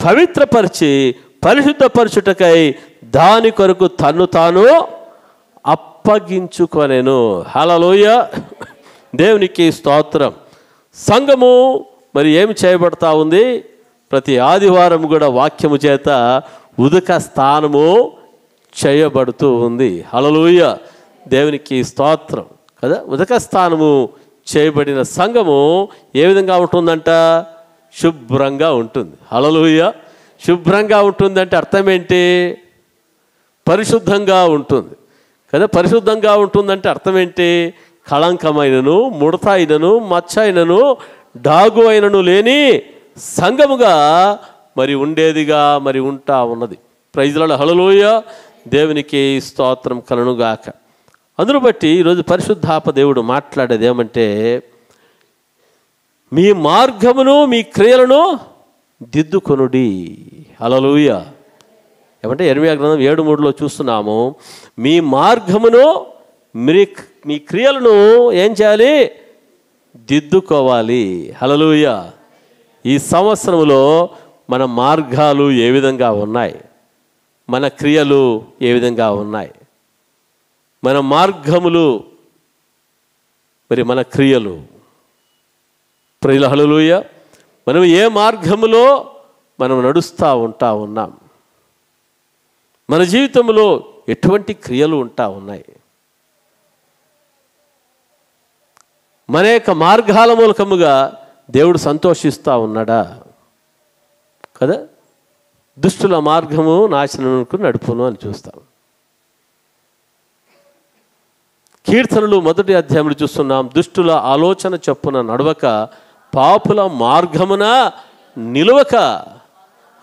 పవిత్రపరిచి పరిశుద్ధపరచుటకై దాని కొరకు తన్ను తాను అప్పగించుకొనెను. హల్లెలూయా. దేవునికి స్తోత్రం. సంఘము మరి ఏమి చేయబడతా ఉంది? ప్రతి ఆదివారం కూడా వాక్యము చేత ఉదక స్థానము చేయబడుతూ ఉంది. హల్లెలూయా. దేవునికి స్తోత్రం కదా. ఉదక స్థానము చేయబడిన సంఘము ఏ విధంగా ఉంటుందంట? శుభ్రంగా ఉంటుంది. హల్లెలూయా. శుభ్రంగా ఉంటుందంటే అర్థం ఏంటి? పరిశుద్ధంగా ఉంటుంది కదా. పరిశుద్ధంగా ఉంటుందంటే అర్థం ఏంటి? కళంకమైనను, ముడత అయినను, మచ్చ అయినను, డాగు అయినను లేని సంఘముగా మరి ఉండేదిగా మరి ఉంటా ఉన్నది. ప్రైజ్ లార్డ్, హల్లెలూయా. దేవునికి స్తోత్రం కలుగునుగాక. అందును బట్టి ఈరోజు పరిశుద్ధాత్మ దేవుడు మాట్లాడేది ఏమంటే, మీ మార్గమును మీ క్రియలను దిద్దుకొనుడి. హల్లెలూయా. ఏమంటే యెర్మీయా గ్రంథం 7:3 చూస్తున్నాము, మీ మార్గమును మీ క్రియలను ఏం చేయాలి? దిద్దుకోవాలి. హల్లెలూయా. ఈ సంవత్సరంలో మన మార్గాలు ఏ విధంగా ఉన్నాయి, మన క్రియలు ఏ విధంగా ఉన్నాయి, మన మార్గములు మరి మన క్రియలు. ప్రియుల హల్లెలూయా. మనం ఏ మార్గములో మనం నడుస్తూ ఉన్నాం, మన జీవితంలో ఎటువంటి క్రియలు ఉంటా ఉన్నాయి, మన యొక్క మార్గాల మూలకముగా దేవుడు సంతోషిస్తూ ఉన్నాడా కదా. దుష్టుల మార్గము నాశనమునకు నడుపును అని చూస్తాం. కీర్తనలు 1వ అధ్యాయంలో చూస్తున్నాం, దుష్టుల ఆలోచన చొప్పున నడవక, పాపుల మార్గమున నిలువక,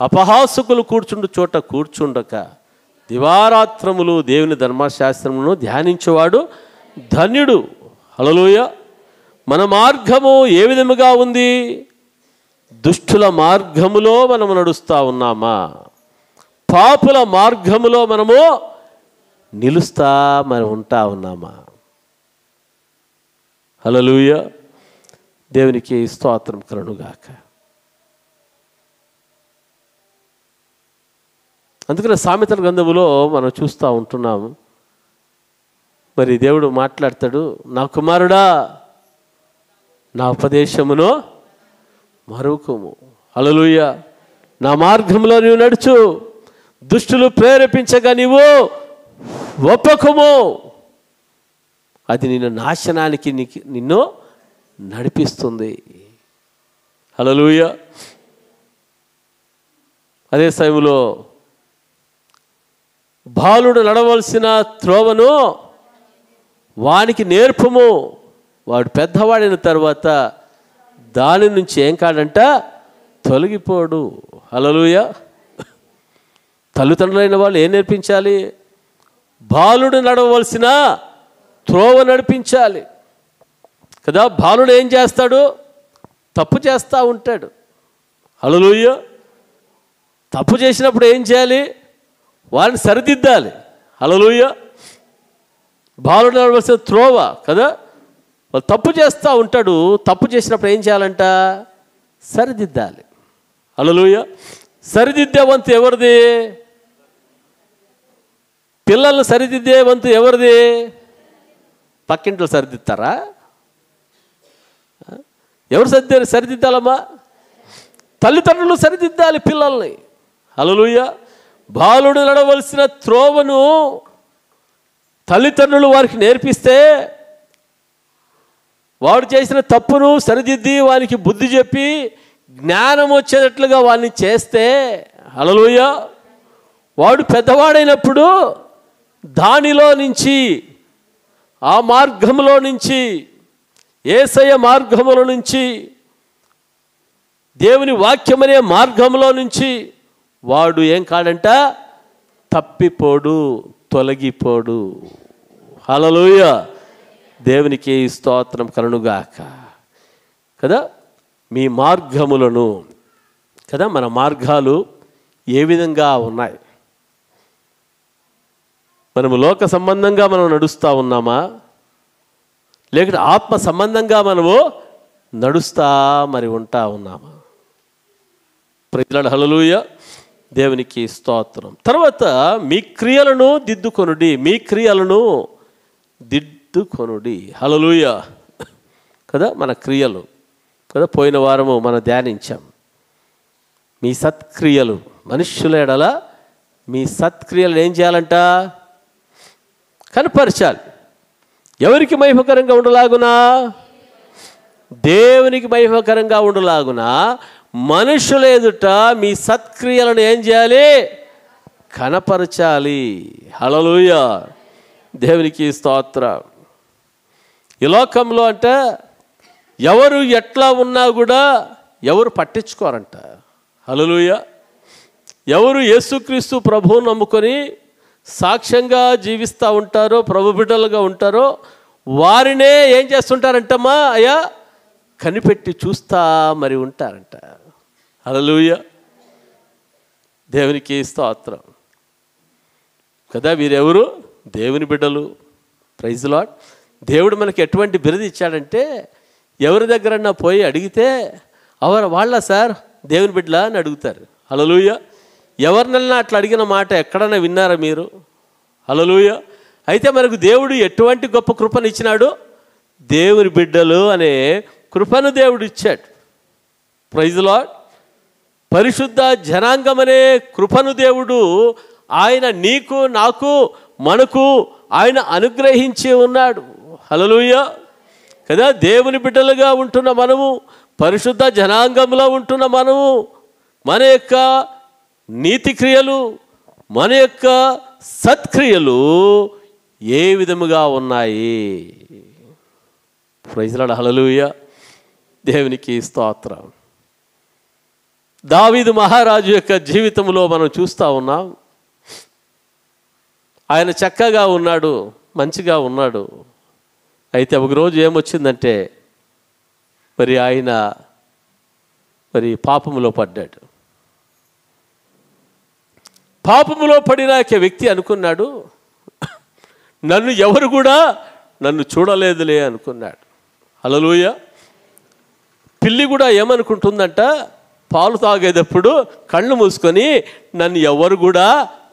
అపహాసకులు కూర్చుండు చోట కూర్చుండక, దివారాత్రములు దేవుని ధర్మశాస్త్రమును ధ్యానించేవాడు ధన్యుడు. హల్లెలూయా. మన మార్గము ఏ విధముగా ఉంది? దుష్టుల మార్గములో మనము నడుస్తూ ఉన్నామా, పాపుల మార్గములో మనము నిలుస్తా మనం ఉంటా ఉన్నామా? హల్లెలూయా. దేవునికి స్తోత్రం కలుగునుగాక. అందుకనే సామెతల గ్రంథములో మనం చూస్తూ ఉంటున్నాము, మరి దేవుడు మాట్లాడతాడు, నా కుమారుడా నా ఉపదేశమును మరువకుము. హల్లెలూయా. నా మార్గంలో నీవు నడుచు, దుష్టులు ప్రేరేపించగా నీవు ఒప్పకుము, అది నిన్ను నాశనానికి నిన్ను నడిపిస్తుంది. హల్లెలూయా. అదే సమయంలో బాలుడు నడవలసిన త్రోవను వానికి నేర్పము, వాడు పెద్దవాడిన తర్వాత దాని నుంచి ఏం కాడంట తొలగిపోడు. హల్లెలూయా. తల్లిదండ్రులైన వాళ్ళు ఏం నేర్పించాలి? బాలుడు నడవలసిన త్రోవ నడిపించాలి కదా. బాలుడు ఏం చేస్తాడు? తప్పు చేస్తూ ఉంటాడు. హల్లెలూయా. తప్పు చేసినప్పుడు ఏం చేయాలి? వారిని సరిదిద్దాలి. హల్లెలూయా. బాలుడు నడవలసిన త్రోవ కదా, వాళ్ళు తప్పు చేస్తూ ఉంటాడు. తప్పు చేసినప్పుడు ఏం చేయాలంట? సరిదిద్దాలి. హల్లెలూయా. సరిదిద్దే వంతు ఎవరిది? పిల్లల్ని సరిదిద్దే వంతు ఎవరిది? పక్కింట్లో సరిదిద్దారా? ఎవరు సరిదిద్దాలమ్మా? తల్లిదండ్రులు సరిదిద్దాలి పిల్లల్ని. హల్లెలూయా. బాలుడు నడవలసిన త్రోవను తల్లిదండ్రులు వారికి నేర్పిస్తే, వాడు చేసిన తప్పును సరిదిద్ది వానికి బుద్ధి చెప్పి జ్ఞానం వచ్చేటట్లుగా వాడిని చేస్తే, హల్లెలూయా, వాడు పెద్దవాడైనప్పుడు దానిలో నుంచి, ఆ మార్గంలో నుంచి, యేసయ్య మార్గముల నుంచి, దేవుని వాక్యమనే మార్గంలో నుంచి వాడు ఏం కాడంట? తప్పిపోడు, తొలగిపోడు. హల్లెలూయా. దేవునికి స్తోత్రం కలుగునుగాక కదా. మీ మార్గములను కదా, మన మార్గాలు ఏ విధంగా ఉన్నాయి? మనము లోక సంబంధంగా మనం నడుస్తూ ఉన్నామా, లేకపోతే ఆత్మ సంబంధంగా మనము నడుస్తా మరి ఉంటా ఉన్నామా? Praise Lord. హల్లెలూయా. దేవునికి స్తోత్రం. తర్వాత మీ క్రియలను దిద్దుకొనుడి, మీ క్రియలను దిద్దుకొనుడి. హల్లెలూయా కదా. మన క్రియలు కదా, పోయిన వారము మనం ధ్యానించాం. మీ సత్క్రియలు, మనుష్యుల ఎడల మీ సత్క్రియలు ఏం చేయాలంట? కనపరచాలి. ఎవరికి మహిమకరంగా ఉండలాగునా? దేవునికి మహిమకరంగా ఉండలాగునా మనుషుల ఎదుట మీ సత్క్రియలను ఏం చేయాలి? కనపరచాలి. హల్లెలూయా, దేవునికి స్తోత్రం. ఈ లోకంలో అంటే ఎవరు ఎట్లా ఉన్నా కూడా ఎవరు పట్టించుకోరంట. హల్లెలూయా. ఎవరు యేసుక్రీస్తు ప్రభువు నమ్ముకొని సాక్ష్యంగా జీవిస్తూ ఉంటారో, ప్రభు బిడ్డలుగా ఉంటారో వారినే ఏం చేస్తుంటారంటమ్మా అయ్యా, కనిపెట్టి చూస్తా మరి ఉంటారంట. హల్లెలూయా, దేవునికి స్తోత్రం కదా. వీరెవరు? దేవుని బిడ్డలు. Praise Lord. దేవుడు మనకి ఎటువంటి బిరుదు ఇచ్చాడంటే, ఎవరి దగ్గరన్నా పోయి అడిగితే వాళ్ళ సార్ దేవుని బిడ్డలా అని అడుగుతారు. హల్లెలూయా. ఎవరినన్నా అట్లా అడిగిన మాట ఎక్కడన్నా విన్నారా మీరు? హల్లెలూయా. అయితే మనకు దేవుడు ఎటువంటి గొప్ప కృపను ఇచ్చినాడు? దేవుని బిడ్డలు అనే కృపను దేవుడు ఇచ్చాడు. Praise Lord. పరిశుద్ధ జనాంగం అనే కృపను దేవుడు ఆయన నీకు, నాకు, మనకు ఆయన అనుగ్రహించి ఉన్నాడు. హల్లెలూయా కదా. దేవుని బిడ్డలుగా ఉంటున్న మనము, పరిశుద్ధ జనాంగంలో ఉంటున్న మనము, మన యొక్క నీతి క్రియలు, మన యొక్క సత్క్రియలు ఏ విధముగా ఉన్నాయి? Praise Lord. హల్లెలూయా, దేవునికి స్తోత్రం. దావీదు మహారాజు యొక్క జీవితంలో మనం చూస్తూ ఉన్నాం. ఆయన చక్కగా ఉన్నాడు, మంచిగా ఉన్నాడు. అయితే ఒకరోజు ఏమొచ్చిందంటే ఆయన పాపములో పడ్డాడు. పాపములో పడిన వ్యక్తి అనుకున్నాడు, నన్ను ఎవరు కూడా నన్ను చూడలేదులే అనుకున్నాడు. హల్లెలూయా. పిల్లి కూడా ఏమనుకుంటుందంట, పాలు తాగేటప్పుడు కళ్ళు మూసుకొని నన్ను ఎవరు కూడా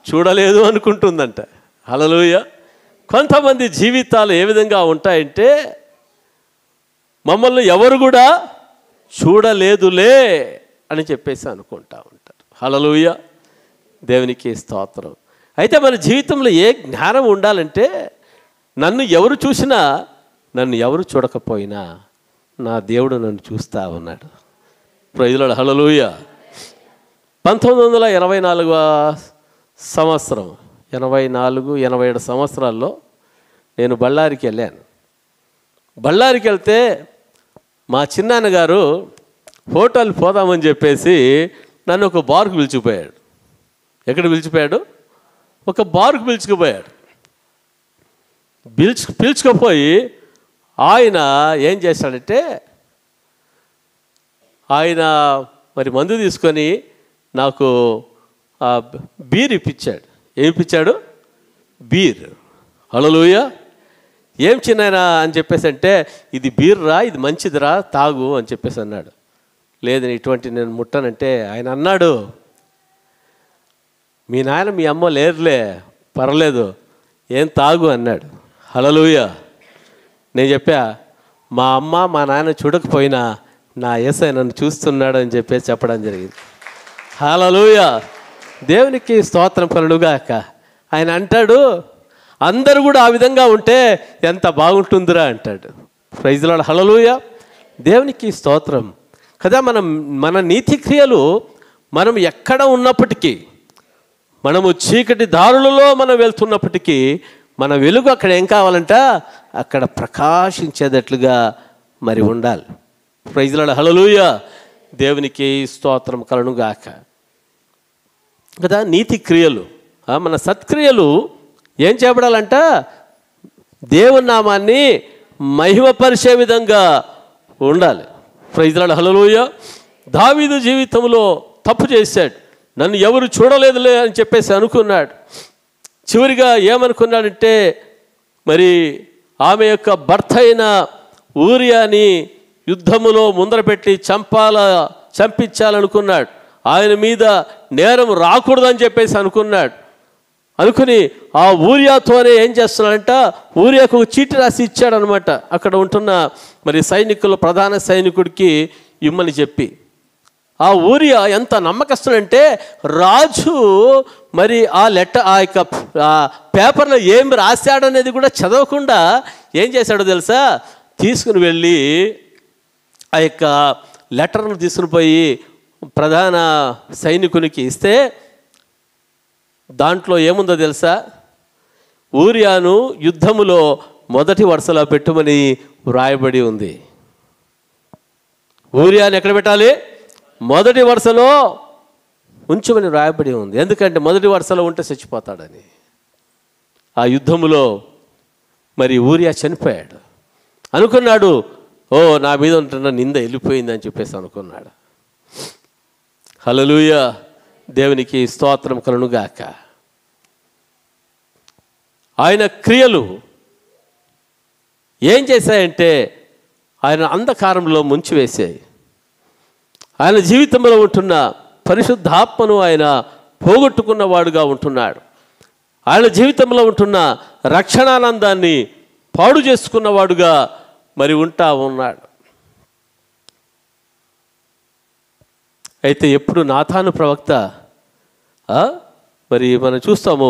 చూడలేదు అనుకుంటుందంట. హల్లెలూయా. కొంతమంది జీవితాలు ఏ విధంగా ఉంటాయంటే, మమ్మల్ని ఎవరు కూడా చూడలేదులే అని చెప్పేసి అనుకుంటా ఉంటారు. హల్లెలూయా, దేవునికి స్తోత్రం. అయితే మన జీవితంలో ఏ జ్ఞానం ఉండాలంటే, నన్ను ఎవరు చూసినా, నన్ను ఎవరు చూడకపోయినా నా దేవుడు నన్ను చూస్తూ ఉన్నాడు. Praise Lord. హల్లెలూయా. 1984 సంవత్సరం, 84-87 సంవత్సరాల్లో నేను బళ్ళారికి వెళ్ళాను. బళ్ళారికి వెళ్తే మా చిన్నాన్నగారు హోటల్ పోదామని చెప్పేసి నన్ను ఒక బార్కు పిలిచిపోయాడు. ఎక్కడ పిలిచిపోయాడు? ఒక బార్కు పిలుచుకుపోయాడు. పిలుచుకుపోయి ఆయన ఏం చేశాడంటే, ఆయన మందు తీసుకొని నాకు బీర్ ఇప్పించాడు. ఏం ఇప్పించాడు? బీర్. హల్లెలూయా. ఏం చిన్నాయనా అని చెప్పేసి అంటే, ఇది బీర్ రా, ఇది మంచిదిరా, తాగు అని చెప్పేసి అన్నాడు. లేదు ఇటువంటి నేను ముట్టనంటే ఆయన అన్నాడు, మీ నాయన మీ అమ్మ లేరులే, పర్లేదు, ఏం తాగు అన్నాడు. హల్లెలూయా. నేను చెప్పా, మా అమ్మ మా నాయన చూడకపోయినా నా యేసయ్య నన్ను చూస్తున్నాడు అని చెప్పేసి చెప్పడం జరిగింది. హల్లెలూయా, దేవునికి స్తోత్రం కలుగుగాక. ఆయన అంటాడు, అందరూ కూడా ఆ విధంగా ఉంటే ఎంత బాగుంటుందిరా అంటాడు. Praise Lord. హల్లెలూయా, దేవునికి స్తోత్రం కదా. మన నీతి క్రియలు మనం ఎక్కడ ఉన్నప్పటికీ, మనము చీకటి దారులలో మనం వెళ్తున్నప్పటికీ మన వెలుగు అక్కడ ఏం కావాలంట, అక్కడ ప్రకాశించేటట్లుగా ఉండాలి. Praise Lord. హల్లెలూయా, దేవునికి స్తోత్రం కలుగుగాక కదా. నీతి క్రియలు, మన సత్క్రియలు ఏం చేయబడాలంట, దేవుని నామాన్ని మహిమపరిచే విధంగా ఉండాలి. Praise Lord. హల్లెలూయా. దావీదు జీవితంలో తప్పు చేశాడు, నన్ను ఎవరు చూడలేదులే అని చెప్పేసి అనుకున్నాడు. చివరిగా ఏమనుకున్నాడంటే, ఆమె యొక్క భర్త అయిన ఊరియాని యుద్ధములో ముందర పెట్టి చంపించాలనుకున్నాడు. ఆయన మీద నేరం రాకూడదని చెప్పేసి అనుకుని ఆ ఊరియాతోనే ఏం చేస్తున్నాడంట, ఊరియాకు ఒక చీటి రాసి ఇచ్చాడనమాట. అక్కడ ఉంటున్న సైనికులు, ప్రధాన సైనికుడికి ఇమ్మని చెప్పి. ఆ ఊరియా ఎంత నమ్మకస్తుడంటే, రాజు ఆ యొక్క పేపర్లో ఏం రాశాడనేది కూడా చదవకుండా ఏం చేశాడో తెలుసా, తీసుకుని వెళ్ళి ఆ యొక్క లెటర్ను తీసుకుని పోయి ప్రధాన సైనికునికి ఇస్తే, దాంట్లో ఏముందో తెలుసా? ఊరియాను యుద్ధములో మొదటి వరుసలో పెట్టుమని వ్రాయబడి ఉంది. ఊరియాను ఎక్కడ పెట్టాలి? మొదటి వరుసలో ఉంచమని వ్రాయబడి ఉంది. ఎందుకంటే మొదటి వరుసలో ఉంటే చచ్చిపోతాడని. ఆ యుద్ధములో మరి ఊరియా చనిపోయాడు. అనుకున్నాడు, ఓ నా మీద ఉంటున్న నింద వెళ్ళిపోయిందని చెప్పేసి అనుకున్నాడు. హల్లెలూయా, దేవునికి స్తోత్రం కలుగునుగాక. ఆయన క్రియలు ఏం చేశాయంటే ఆయన అంధకారంలో ముంచివేశాయి. ఆయన జీవితంలో ఉంటున్న పరిశుద్ధాత్మను ఆయన పోగొట్టుకున్నవాడుగా ఉంటున్నాడు. ఆయన జీవితంలో ఉంటున్న రక్షణానందాన్ని పాడు చేసుకున్నవాడుగా మరి ఉంటా ఉన్నాడు. అయితే ఎప్పుడు నాతాను ప్రవక్త మరి మనం చూస్తాము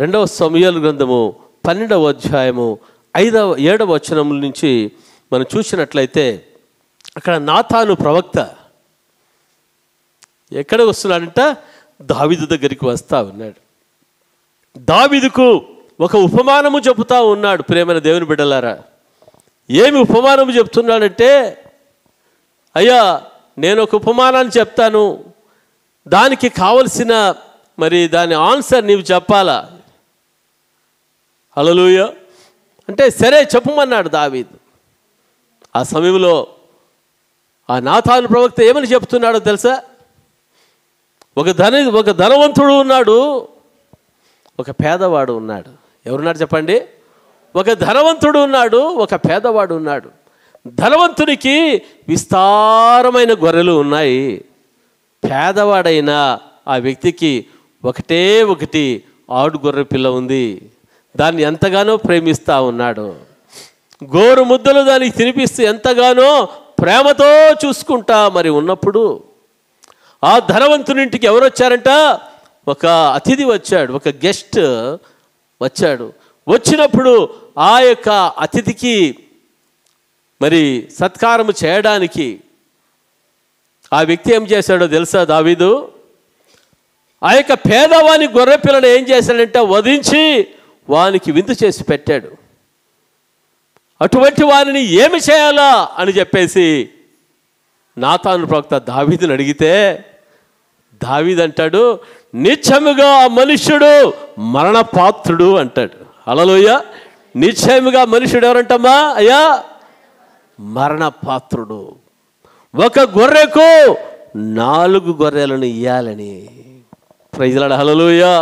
2వ సమూయేలు గ్రంథము 12వ అధ్యాయము 7వ వచనం నుంచి మనం చూసినట్లయితే అక్కడ నాతాను ప్రవక్త ఎక్కడ వస్తున్నాడంట? దావీదు దగ్గరికి వస్తా ఉన్నాడు. దావీదుకు ఒక ఉపమానము చెబుతా ఉన్నాడు. ప్రేమైన దేవుని బిడ్డలారా, ఏమి ఉపమానము చెప్తున్నాడంటే, అయ్యా నేను ఒక ఉపమానాన్ని చెప్తాను, దానికి కావలసిన మరి దాని ఆన్సర్ నీవు చెప్పాలా. హల్లెలూయా అంటే సరే చెప్పమన్నాడు దావీదు. ఆ సమయంలో ఆ నాతాను ప్రవక్త ఏమని చెప్తున్నాడో తెలుసా? ఒక ధనవంతుడు ఉన్నాడు, ఒక పేదవాడు ఉన్నాడు. ఎవరున్నాడు చెప్పండి? ఒక ధనవంతుడు ఉన్నాడు, ఒక పేదవాడు ఉన్నాడు. ధనవంతునికి విస్తారమైన గొర్రెలు ఉన్నాయి. పేదవాడైన ఆ వ్యక్తికి ఒకటి ఆడు గొర్రె పిల్ల ఉంది. దాన్ని ఎంతగానో ప్రేమిస్తూ ఉన్నాడు. గోరు ముద్దలు దానికి తినిపిస్తూ ఎంతగానో ప్రేమతో చూసుకుంటా మరి ఉన్నప్పుడు ఆ ధనవంతునింటికి ఎవరు వచ్చారంట? ఒక అతిథి వచ్చాడు, ఒక గెస్ట్ వచ్చాడు. వచ్చినప్పుడు ఆ యొక్క అతిథికి మరి సత్కారము చేయడానికి ఆ వ్యక్తి ఏం చేశాడో తెలుసా దావీదు? ఆ యొక్క పేదవాని గొర్రె పిల్లను ఏం చేశాడంటే వధించి వానికి విందు చేసి పెట్టాడు. అటువంటి వారిని ఏమి చేయాలా అని చెప్పేసి నాతాను ప్రవక్త దావీదుని అడిగితే దావీదు అంటాడు, నిశ్చయముగా ఆ మనుష్యుడు మరణపాత్రుడు అంటాడు. హల్లెలూయా, నిశ్చయముగా మనుష్యుడు ఎవరంటమ్మా? అయ్యా మరణపాత్రుడు. ఒక గొర్రెకు 4 గొర్రెలను ఇయ్యాలని. ప్రైజ్ లార్డ్, హల్లెలూయా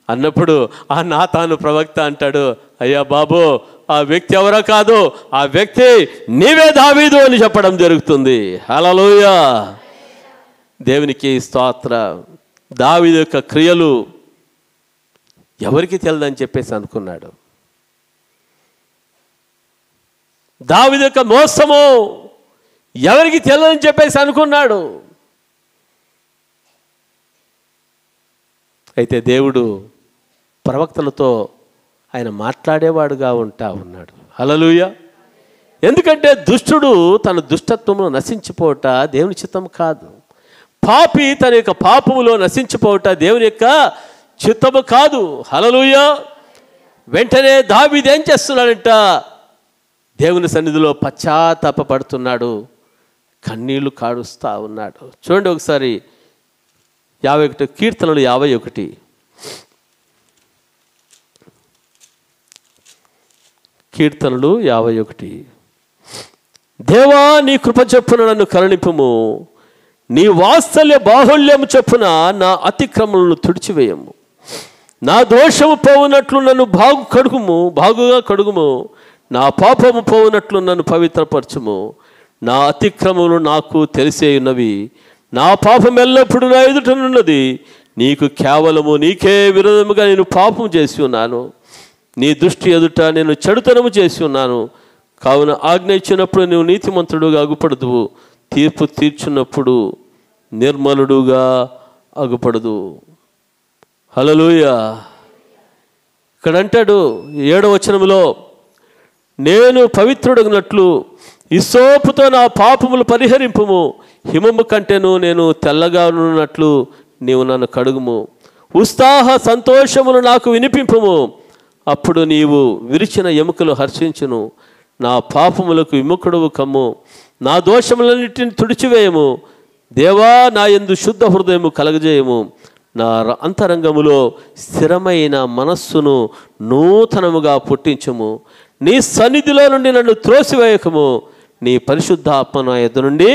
అన్నప్పుడు ఆ నాతాను ప్రవక్త అంటాడు, అయ్యా బాబు ఆ వ్యక్తి ఎవరో కాదు, ఆ వ్యక్తి నీవే దావీదు అని చెప్పడం జరుగుతుంది. హల్లెలూయా, దేవునికి స్తోత్రం. దావీదు యొక్క క్రియలు ఎవరికి తెలియదని చెప్పేసి అనుకున్నాడు. దావీదు యొక్క మోసము ఎవరికి తెలియదని చెప్పేసి అనుకున్నాడు. అయితే దేవుడు ప్రవక్తలతో ఆయన మాట్లాడేవాడుగా ఉంటా ఉన్నాడు. హల్లెలూయా, ఎందుకంటే దుష్టుడు తన దుష్టత్వమును నశించిపోవట దేవుని చిత్తం కాదు. పాపి తన యొక్క పాపములో నశించిపోవట దేవుని యొక్క చిత్తము కాదు. హల్లెలూయా, వెంటనే దావీదు ఏం చేస్తున్నాడంట? దేవుని సన్నిధిలో పశ్చాత్తాపపడుతున్నాడు, కన్నీళ్లు కాడుస్తూ ఉన్నాడు. చూడండి ఒకసారి 51 కీర్తనలు 51. కీర్తనలు 51. దేవా నీ కృప చొప్పున నన్ను కరుణింపుము, నీ వాత్సల్య బాహుళ్యము చొప్పున నా అతిక్రమలను తుడిచివేయము. నా దోషము పోవునట్లు నన్ను బాగుగా కడుగుము, నా పాపము పోవునట్లు నన్ను పవిత్రపరచుము. నా అతిక్రమములు నాకు తెలిసే ఉన్నవి, నా పాపం ఎల్లప్పుడూ నా ఎదుటనున్నది. నీకు కేవలము నీకే విరోధముగా నేను పాపం చేసి ఉన్నాను, నీ దృష్టి ఎదుట నేను చెడుతనము చేసి ఉన్నాను. కావున ఆజ్ఞ ఇచ్చినప్పుడు నువ్వు నీతిమంతుడుగా అగుపడదువు, తీర్పు తీర్చున్నప్పుడు నిర్మలుడుగా అగుపడదు. హల్లెలూయా, ఇక్కడ అంటాడు 7వ వచనములో, నేను పవిత్రుడగినట్లు హిస్సోపుతో నా పాపములు పరిహరింపుము, హిమము కంటేను నేను తెల్లగా ఉన్నట్లు నీవు నన్ను కడుగుము. ఉత్సాహ సంతోషములు నాకు వినిపింపుము. అప్పుడు నీవు విరిచిన ఎముకలు హర్షించును. నా పాపములకు విముఖుడువు కమ్ము. నా దోషములన్నిటిని తుడిచివేయము. దేవా, నా యందు శుద్ధ హృదయము కలగజేయము. నా అంతరంగములో స్థిరమైన మనస్సును నూతనముగా పుట్టించుము. నీ సన్నిధిలో నుండి నన్ను త్రోసివేయకము. నీ పరిశుద్ధాత్మ నా యొద్ద నుండి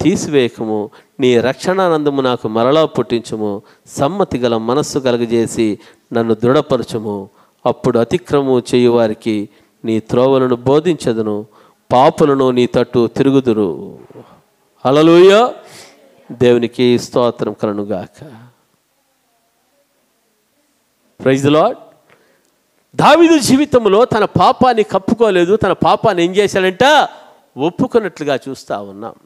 తీసివేయకము. నీ రక్షణానందము నాకు మరలా పుట్టించుము. సమ్మతి గల మనస్సు కలగజేసి నన్ను దృఢపరచుము. అప్పుడు అతిక్రమము చేయువారికి నీ త్రోవలను బోధించదును. పాపులను నీ తట్టు తిరుగుదురు. హల్లెలూయా. దేవునికి స్తోత్రం కలుగుగాక. Praise the Lord. దావీదు జీవితంలో తన పాపాన్ని కప్పుకోలేదు. తన పాపాన్ని ఏం చేశాడంట? ఒప్పుకున్నట్లుగా చూస్తూ ఉన్నాం.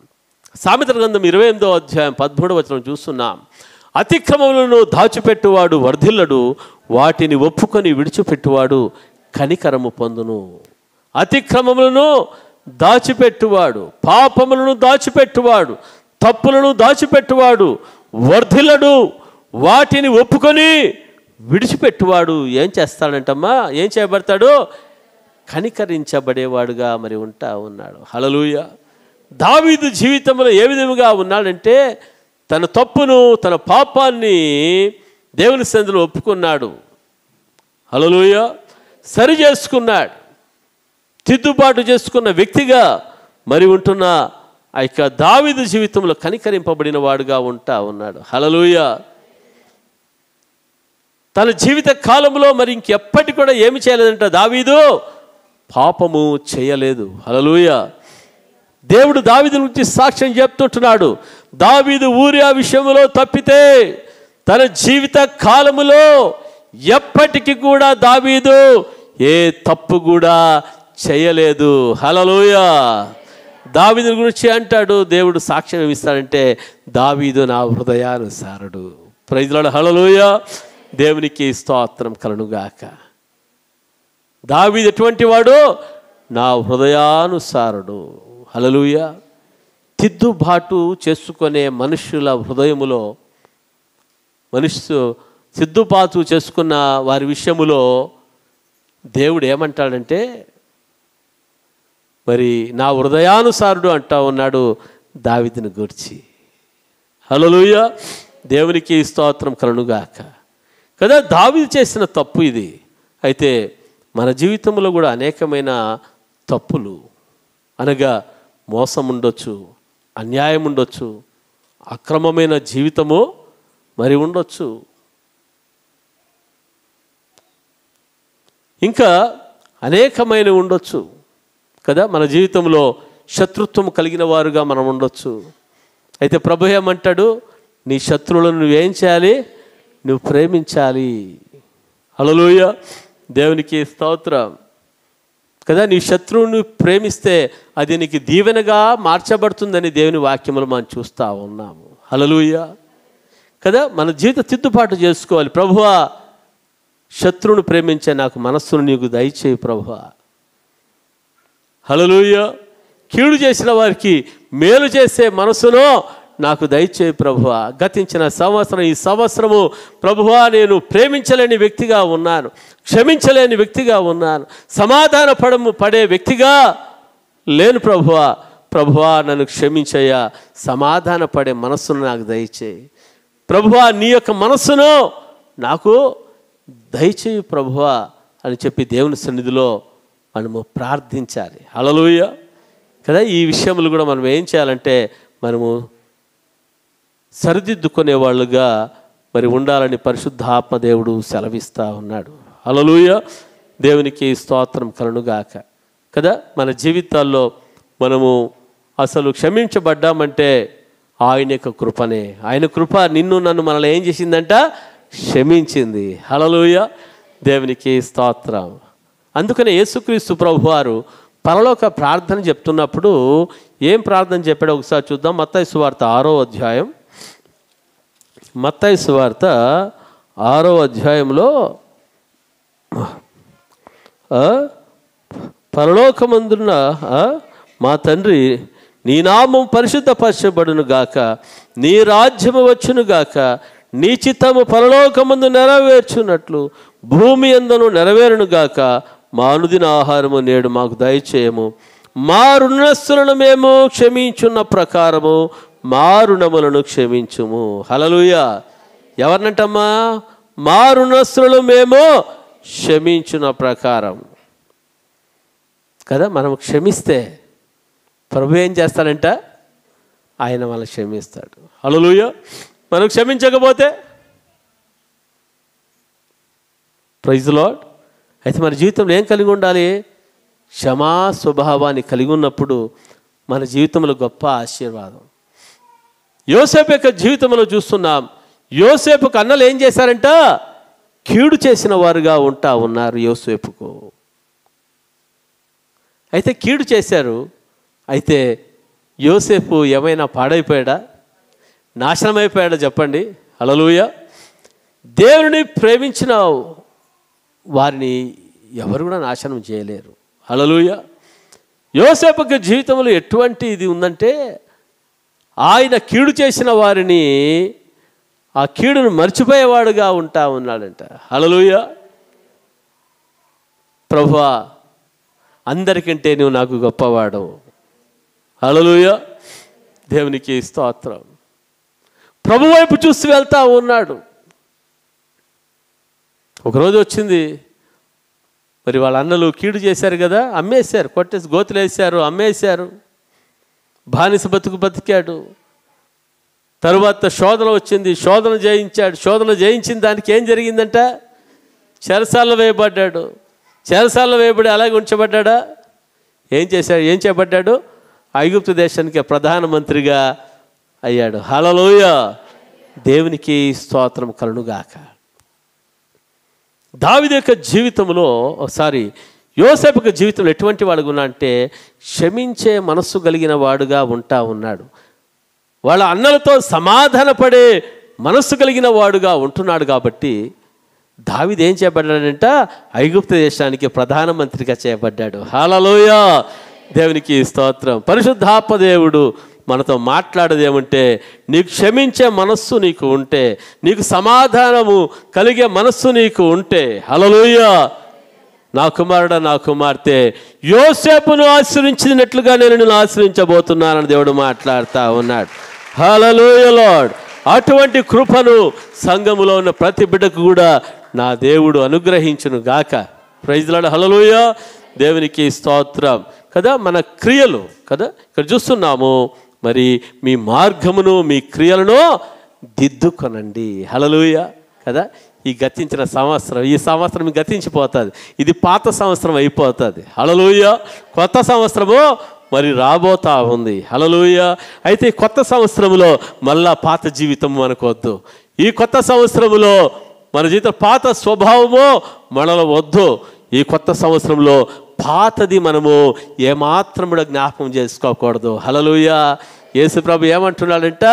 సామెతల గ్రంథం 28వ అధ్యాయం 13వ వచనం చూస్తున్నాం. అతిక్రమములను దాచిపెట్టువాడు వర్ధిల్లడు, వాటిని ఒప్పుకొని విడిచిపెట్టువాడు కనికరము పొందును. అతిక్రమములను దాచిపెట్టువాడు, పాపములను దాచిపెట్టువాడు, తప్పులను దాచిపెట్టువాడు వర్ధిల్లడు, వాటిని ఒప్పుకొని విడిచిపెట్టువాడు ఏం చేస్తాడంటమ్మా? ఏం చేయబడతాడు? కనికరించబడేవాడుగా మరి ఉంటా ఉన్నాడు. హల్లెలూయా. దావీదు జీవితంలో ఏ విధముగా ఉన్నాడంటే తన తప్పును, తన పాపాన్ని దేవుని సన్నిధిలో ఒప్పుకున్నాడు. హల్లెలూయా. సరి చేసుకున్నాడు. తిద్దుబాటు చేసుకున్న వ్యక్తిగా మరి ఉంటున్న ఆ యొక్క దావీదు జీవితంలో కనికరింపబడిన వాడుగా ఉంటా ఉన్నాడు. హల్లెలూయా. తన జీవిత కాలంలో మరి ఇంకెప్పటికి కూడా ఏమి చేయలేదంట దావీదు? పాపము చేయలేదు. హల్లెలూయా. దేవుడు దావీదు గురించి సాక్ష్యం చెప్తుంటున్నాడు. దావీదు ఊరియా విషయంలో తప్పితే తన జీవిత కాలములో ఎప్పటికీ కూడా దావీదు ఏ తప్పు కూడా చేయలేదు. హల్లెలూయా. దావీదు గురించి అంటాడు, దేవుడు సాక్ష్యం ఇస్తాడంటే దావీదు నా హృదయానుసారుడు. Praise the Lord. హల్లెలూయా. దేవునికి స్తోత్రం కలుగుగాక. దావీదు ఎటువంటి వాడు? నా హృదయానుసారుడు. హల్లెలూయా. తిద్దుబాటు చేసుకునే మనుషుల హృదయములో, సిద్దుబాటు చేసుకున్న వారి విషయములో దేవుడు ఏమంటాడంటే మరి నా హృదయానుసారుడు అంటా ఉన్నాడు దావీదుని గురించి. హల్లెలూయా. దేవునికి స్తోత్రం కలుగుగాక. కదా, దావీదు చేసిన తప్పు ఇది. అయితే మన జీవితంలో కూడా అనేకమైన తప్పులు, అనగా మోసం ఉండొచ్చు, అన్యాయం ఉండొచ్చు, అక్రమమైన జీవితము మరి ఉండొచ్చు, ఇంకా అనేకమైనవి ఉండొచ్చు కదా. మన జీవితంలో శత్రుత్వం కలిగిన వారుగా మనం ఉండొచ్చు. అయితే ప్రభు ఏమంటాడు? నీ శత్రువులను నువ్వేం చేయాలి? నువ్వు ప్రేమించాలి. హల్లెలూయా. దేవునికి స్తోత్రం కదా. నీ శత్రువుని ప్రేమిస్తే అది నీకు దీవెనగా మార్చబడుతుందని దేవుని వాక్యములు మనం చూస్తూ ఉన్నాము. హల్లెలూయా కదా. మన జీవిత తిద్దుబాటు చేసుకోవాలి. ప్రభువా, శత్రువును ప్రేమించే నాకు మనస్సును నీకు దయచేయి ప్రభువా. హల్లెలూయా. కీడు చేసిన వారికి మేలు చేసే మనసును నాకు దయచేయి ప్రభువా. గతించిన సంవత్సరం, ఈ సంవత్సరము ప్రభువా నేను ప్రేమించలేని వ్యక్తిగా ఉన్నాను, క్షమించలేని వ్యక్తిగా ఉన్నాను, పడే వ్యక్తిగా లేను ప్రభువా. ప్రభువా నన్ను క్షమించయ్యా, సమాధాన పడే మనస్సును నాకు దయచేయి ప్రభువా. నీ యొక్క మనస్సును నాకు దయచేయి ప్రభువా అని చెప్పి దేవుని సన్నిధిలో మనము ప్రార్థించాలి. హల్లెలూయా కదా. ఈ విషయములు కూడా మనం ఏం చేయాలంటే మనము సరిదిద్దుకునే వాళ్ళుగా మరి ఉండాలని పరిశుద్ధాత్మ దేవుడు సెలవిస్తూ ఉన్నాడు. హల్లెలూయా. దేవునికి స్తోత్రం కలుగుగాక కదా. మన జీవితాల్లో మనము అసలు క్షమించబడ్డామంటే ఆయన యొక్క కృపనే. ఆయన కృప నిన్ను నన్ను మనల్ని ఏం చేసిందంట? క్షమించింది. హల్లెలూయా. దేవునికి స్తోత్రం. అందుకనే యేసుక్రీస్తు ప్రభువారు పరలోక ప్రార్థన చెప్తున్నప్పుడు ఏం ప్రార్థన చెప్పాడో ఒకసారి చూద్దాం. మత్తయి సువార్త 6వ అధ్యాయం. మత్తయి సువార్త 6వ అధ్యాయంలో పరలోకమందున్న మా తండ్రి, నీ నామం పరిశుద్ధపరచబడును గాక, నీ రాజ్యము వచ్చును గాక, నీ చిత్తము పరలోకమందు నెరవేర్చున్నట్లు భూమి యందును నెరవేరునుగాక. మా అనుదిన ఆహారము నేడు మాకు దయచేయము. మా రుణస్తులను మేము క్షమించున్న ప్రకారము మా రుణములను క్షమించుము. హల్లెలూయా. ఎవరినంటమ్మా? మా రుణస్తులను మేము క్షమించున్న ప్రకారం. కదా, మనం క్షమిస్తే ప్రభు ఏం చేస్తాడంట? ఆయన మనల్ని క్షమిస్తాడు. హల్లెలూయా. మనం క్షమించకపోతే ప్రైజ్ లార్డ్. అయితే మన జీవితంలో ఏం కలిగి ఉండాలి? క్షమా స్వభావాన్ని కలిగి ఉన్నప్పుడు మన జీవితంలో గొప్ప ఆశీర్వాదం. యోసేపు యొక్క జీవితంలో చూస్తున్నాం. యోసేపుకు అన్నలు ఏం చేశారంట? కీడు చేసిన వారుగా ఉన్నారు యోసేపుకు. అయితే కీడు చేశారు. అయితే యోసేపు ఏమైనా పాడైపోయాడా? నాశనం అయిపోయాడా? చెప్పండి. హల్లెలూయా. దేవుని ప్రేమించిన వారిని ఎవరు కూడా నాశనం చేయలేరు. హల్లెలూయా. యోసేపుకి జీవితంలో ఎటువంటి ఇది ఉందంటే, ఆయన కీడు చేసిన వారిని ఆ కీడును మర్చిపోయేవాడుగా ఉన్నాడంట. హల్లెలూయా. ప్రభువా, అందరికంటే నువ్వు నాకు గొప్పవాడు. హల్లెలూయా. దేవునికి స్తోత్రం. ప్రభు వైపు చూస్తూ వెళ్తా ఉన్నాడు. ఒకరోజు వచ్చింది, మరి వాళ్ళ అన్నలు కీడు చేశారు కదా, అమ్మేశారు, కొట్టేసి గోతులు వేశారు, అమ్మేశారు. బానిస బతికాడు. తరువాత శోధన వచ్చింది, శోధన జయించాడు. శోధన జయించిన దానికి ఏం జరిగిందంట? చెరసాలలో వేయబడ్డాడు. చెరసాలలో వేయబడి అలాగే ఉంచబడ్డా? ఏం చేశాడు? ఏం చేయబడ్డాడు? ఐగుప్తు దేశానికి ప్రధానమంత్రిగా అయ్యాడు. హల్లెలూయా. దేవునికి స్తోత్రం కలుగుగాక. దావీదు యొక్క జీవితంలో యోసేపు యొక్క జీవితంలో ఎటువంటి వాడుగా ఉన్నా అంటే, క్షమించే మనస్సు కలిగిన వాడుగా ఉన్నాడు. వాళ్ళ అన్నలతో సమాధానపడే మనస్సు కలిగిన వాడుగా ఉంటున్నాడు. కాబట్టి దావీదు ఏం చేయబడ్డాడంట? ఐగుప్తు దేశానికి ప్రధానమంత్రిగా చేయబడ్డాడు. హల్లెలూయా. దేవునికి స్తోత్రం. పరిశుద్ధాత్మ దేవుడు మనతో మాట్లాడేది ఏమంటే, నీకు క్షమించే మనస్సు నీకు ఉంటే, నీకు సమాధానము కలిగే మనస్సు నీకు ఉంటే, హల్లెలూయా, నా కుమారుడా, నా కుమార్తె, యోసేపును ఆశ్రయించినట్లుగా నేను నిన్ను ఆశ్రయించబోతున్నానని దేవుడు మాట్లాడుతూ ఉన్నాడు. హల్లెలూయా లార్డ్. అటువంటి కృపను సంఘములో ఉన్న ప్రతి బిడ్డకు కూడా నా దేవుడు అనుగ్రహించును గాక. Praise Lord. హల్లెలూయా. దేవునికి స్తోత్రం. కదా, మన క్రియలు కదా ఇక్కడ చూస్తున్నాము. మరి మీ మార్గమును మీ క్రియలను దిద్దుకొనండి. హల్లెలూయా. కదా, ఈ గతించిన సంవత్సరం, ఈ సంవత్సరం గతించిపోతుంది. ఇది పాత సంవత్సరం అయిపోతుంది. హల్లెలూయా. కొత్త సంవత్సరము మరి రాబోతా ఉంది. హల్లెలూయా. అయితే కొత్త సంవత్సరంలో మళ్ళా పాత జీవితం మనకు వద్దు. ఈ కొత్త సంవత్సరంలో మన జీవితం పాత స్వభావము మనలో వద్దు. ఈ కొత్త సంవత్సరంలో పాతది మనము ఏమాత్రం కూడా జ్ఞాపకం చేసుకోకూడదు. హల్లెలూయా. యేసు ప్రభు ఏమంటున్నాడంట,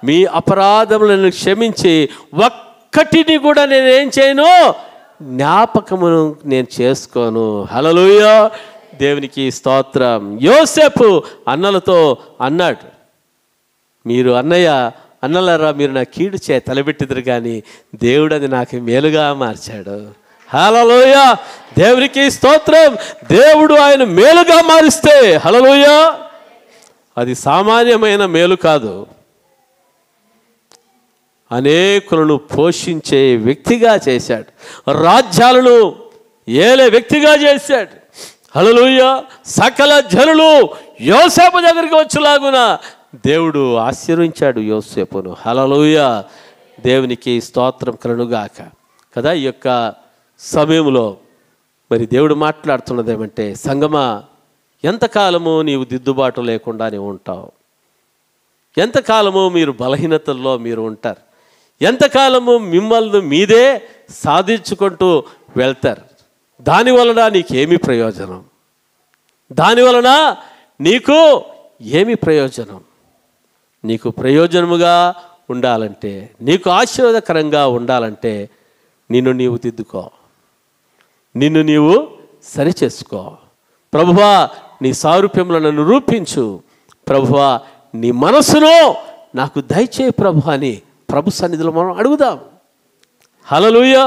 మీ అపరాధములను క్షమించి ఒక్కటిని కూడా నేనేం చేయను, జ్ఞాపకమును నేను చేసుకోను. హల్లెలూయా. దేవునికి స్తోత్రం. యోసేపు అన్నలతో అన్నాడు, మీరు అన్నలారా మీరు నా కీడు తలబెట్టిద్దరు, కానీ దేవుడు అది నాకు మేలుగా మార్చాడు. హల్లెలూయా. దేవునికి స్తోత్రం. దేవుడు ఆయన మేలుగా మారిస్తే, హల్లెలూయా, అది సామాన్యమైన మేలు కాదు, అనేకులను పోషించే వ్యక్తిగా చేశాడు, రాజ్యాలను ఏలే వ్యక్తిగా చేశాడు. హల్లెలూయా. సకల జనులు యోసేపు దగ్గరికి వచ్చేలాగున దేవుడు ఆశీర్వించాడు యోసేపును. హల్లెలూయా. దేవునికి స్తోత్రం కలుగుగాక. కదా, ఈ యొక్క సమయంలో మరి దేవుడు మాట్లాడుతున్నది ఏమంటే, సంగమా, ఎంతకాలము నీవు దిద్దుబాటు లేకుండా నీవు ఉంటావు? ఎంతకాలము మీరు బలహీనతల్లో మీరు ఉంటారు? ఎంతకాలము మిమ్మల్ని మీదే సాధించుకుంటూ వెళ్తారు? దానివలన నీకేమి ప్రయోజనం? దానివలన నీకు ఏమి ప్రయోజనం? నీకు ప్రయోజనముగా ఉండాలంటే, నీకు ఆశీర్వాదకరంగా ఉండాలంటే నిన్ను నీవు దిద్దుకో, నిన్ను నీవు సరిచేసుకో. ప్రభువా, నీ సారూప్యంలో నన్ను రూపించు. ప్రభువా, నీ మనసును నాకు దయచేయి ప్రభు అని ప్రభు సన్నిధిలో మనం అడుగుదాం. హల్లెలూయా.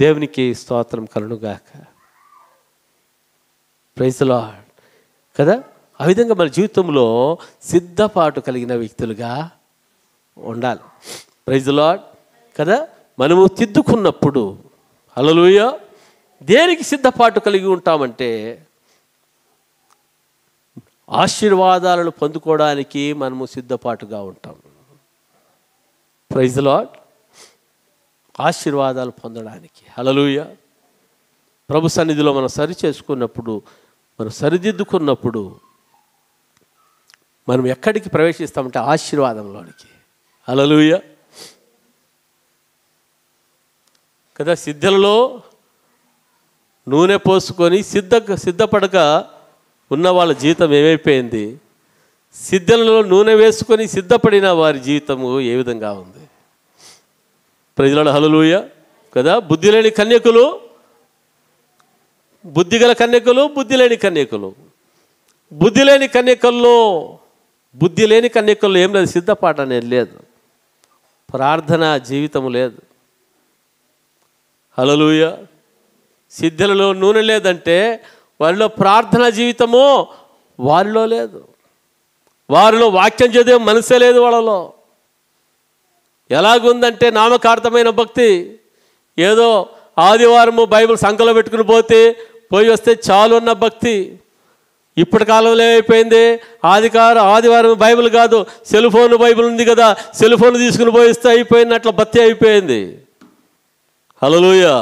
దేవునికి స్తోత్రం కలుగుగాక. Praise the Lord. కదా, ఆ విధంగా మన జీవితంలో సిద్ధపాటు కలిగిన వ్యక్తులుగా ఉండాలి. Praise the Lord. కదా, మనము తిద్దుకున్నప్పుడు హల్లెలూయా దేనికి సిద్ధపాటు కలిగి ఉంటామంటే ఆశీర్వాదాలను పొందుకోవడానికి మనము సిద్ధపాటుగా ఉంటాం. Praise the Lord. ఆశీర్వాదాలు పొందడానికి. హల్లెలూయా. ప్రభు సన్నిధిలో మనం సరి చేసుకున్నప్పుడు, మనం సరిదిద్దుకున్నప్పుడు మనం ఎక్కడికి ప్రవేశిస్తామంటే ఆశీర్వాదంలోనికి. హల్లెలూయా. కదా, సిద్ధలలో నూనె పోసుకొని సిద్ధపడక ఉన్న వాళ్ళ జీవితం ఏమైపోయింది? సిద్ధలలో నూనె వేసుకొని సిద్ధపడిన వారి జీవితము ఏ విధంగా ఉంది? ప్రజల హల్లెలూయా. కదా, బుద్ధి లేని కన్యకులు, బుద్ధిగల కన్యకులు, బుద్ధి లేని కన్యకులు. బుద్ధి లేని కన్యకుల్లో ఏం లేదు, సిద్ధపాటు అనేది లేదు, ప్రార్థన జీవితం లేదు. హల్లెలూయా. సిద్ధులలో నూనె లేదంటే వారిలో ప్రార్థన జీవితము వారిలో లేదు. వారిలో వాక్యం చదివే మనసే లేదు వాళ్ళలో. ఎలాగుందంటే నామకార్థమైన భక్తి. ఏదో ఆదివారము బైబిల్ సంకలో పెట్టుకుని పోయి వస్తే చాలు అన్న భక్తి. ఇప్పటి కాలంలో ఏమైపోయింది? ఆదివారం బైబిల్ కాదు, సెల్ ఫోన్ బైబిల్ ఉంది కదా, సెల్ ఫోన్ తీసుకుని పోయిస్తే అయిపోయినట్ల భక్తి అయిపోయింది. హల్లెలూయా.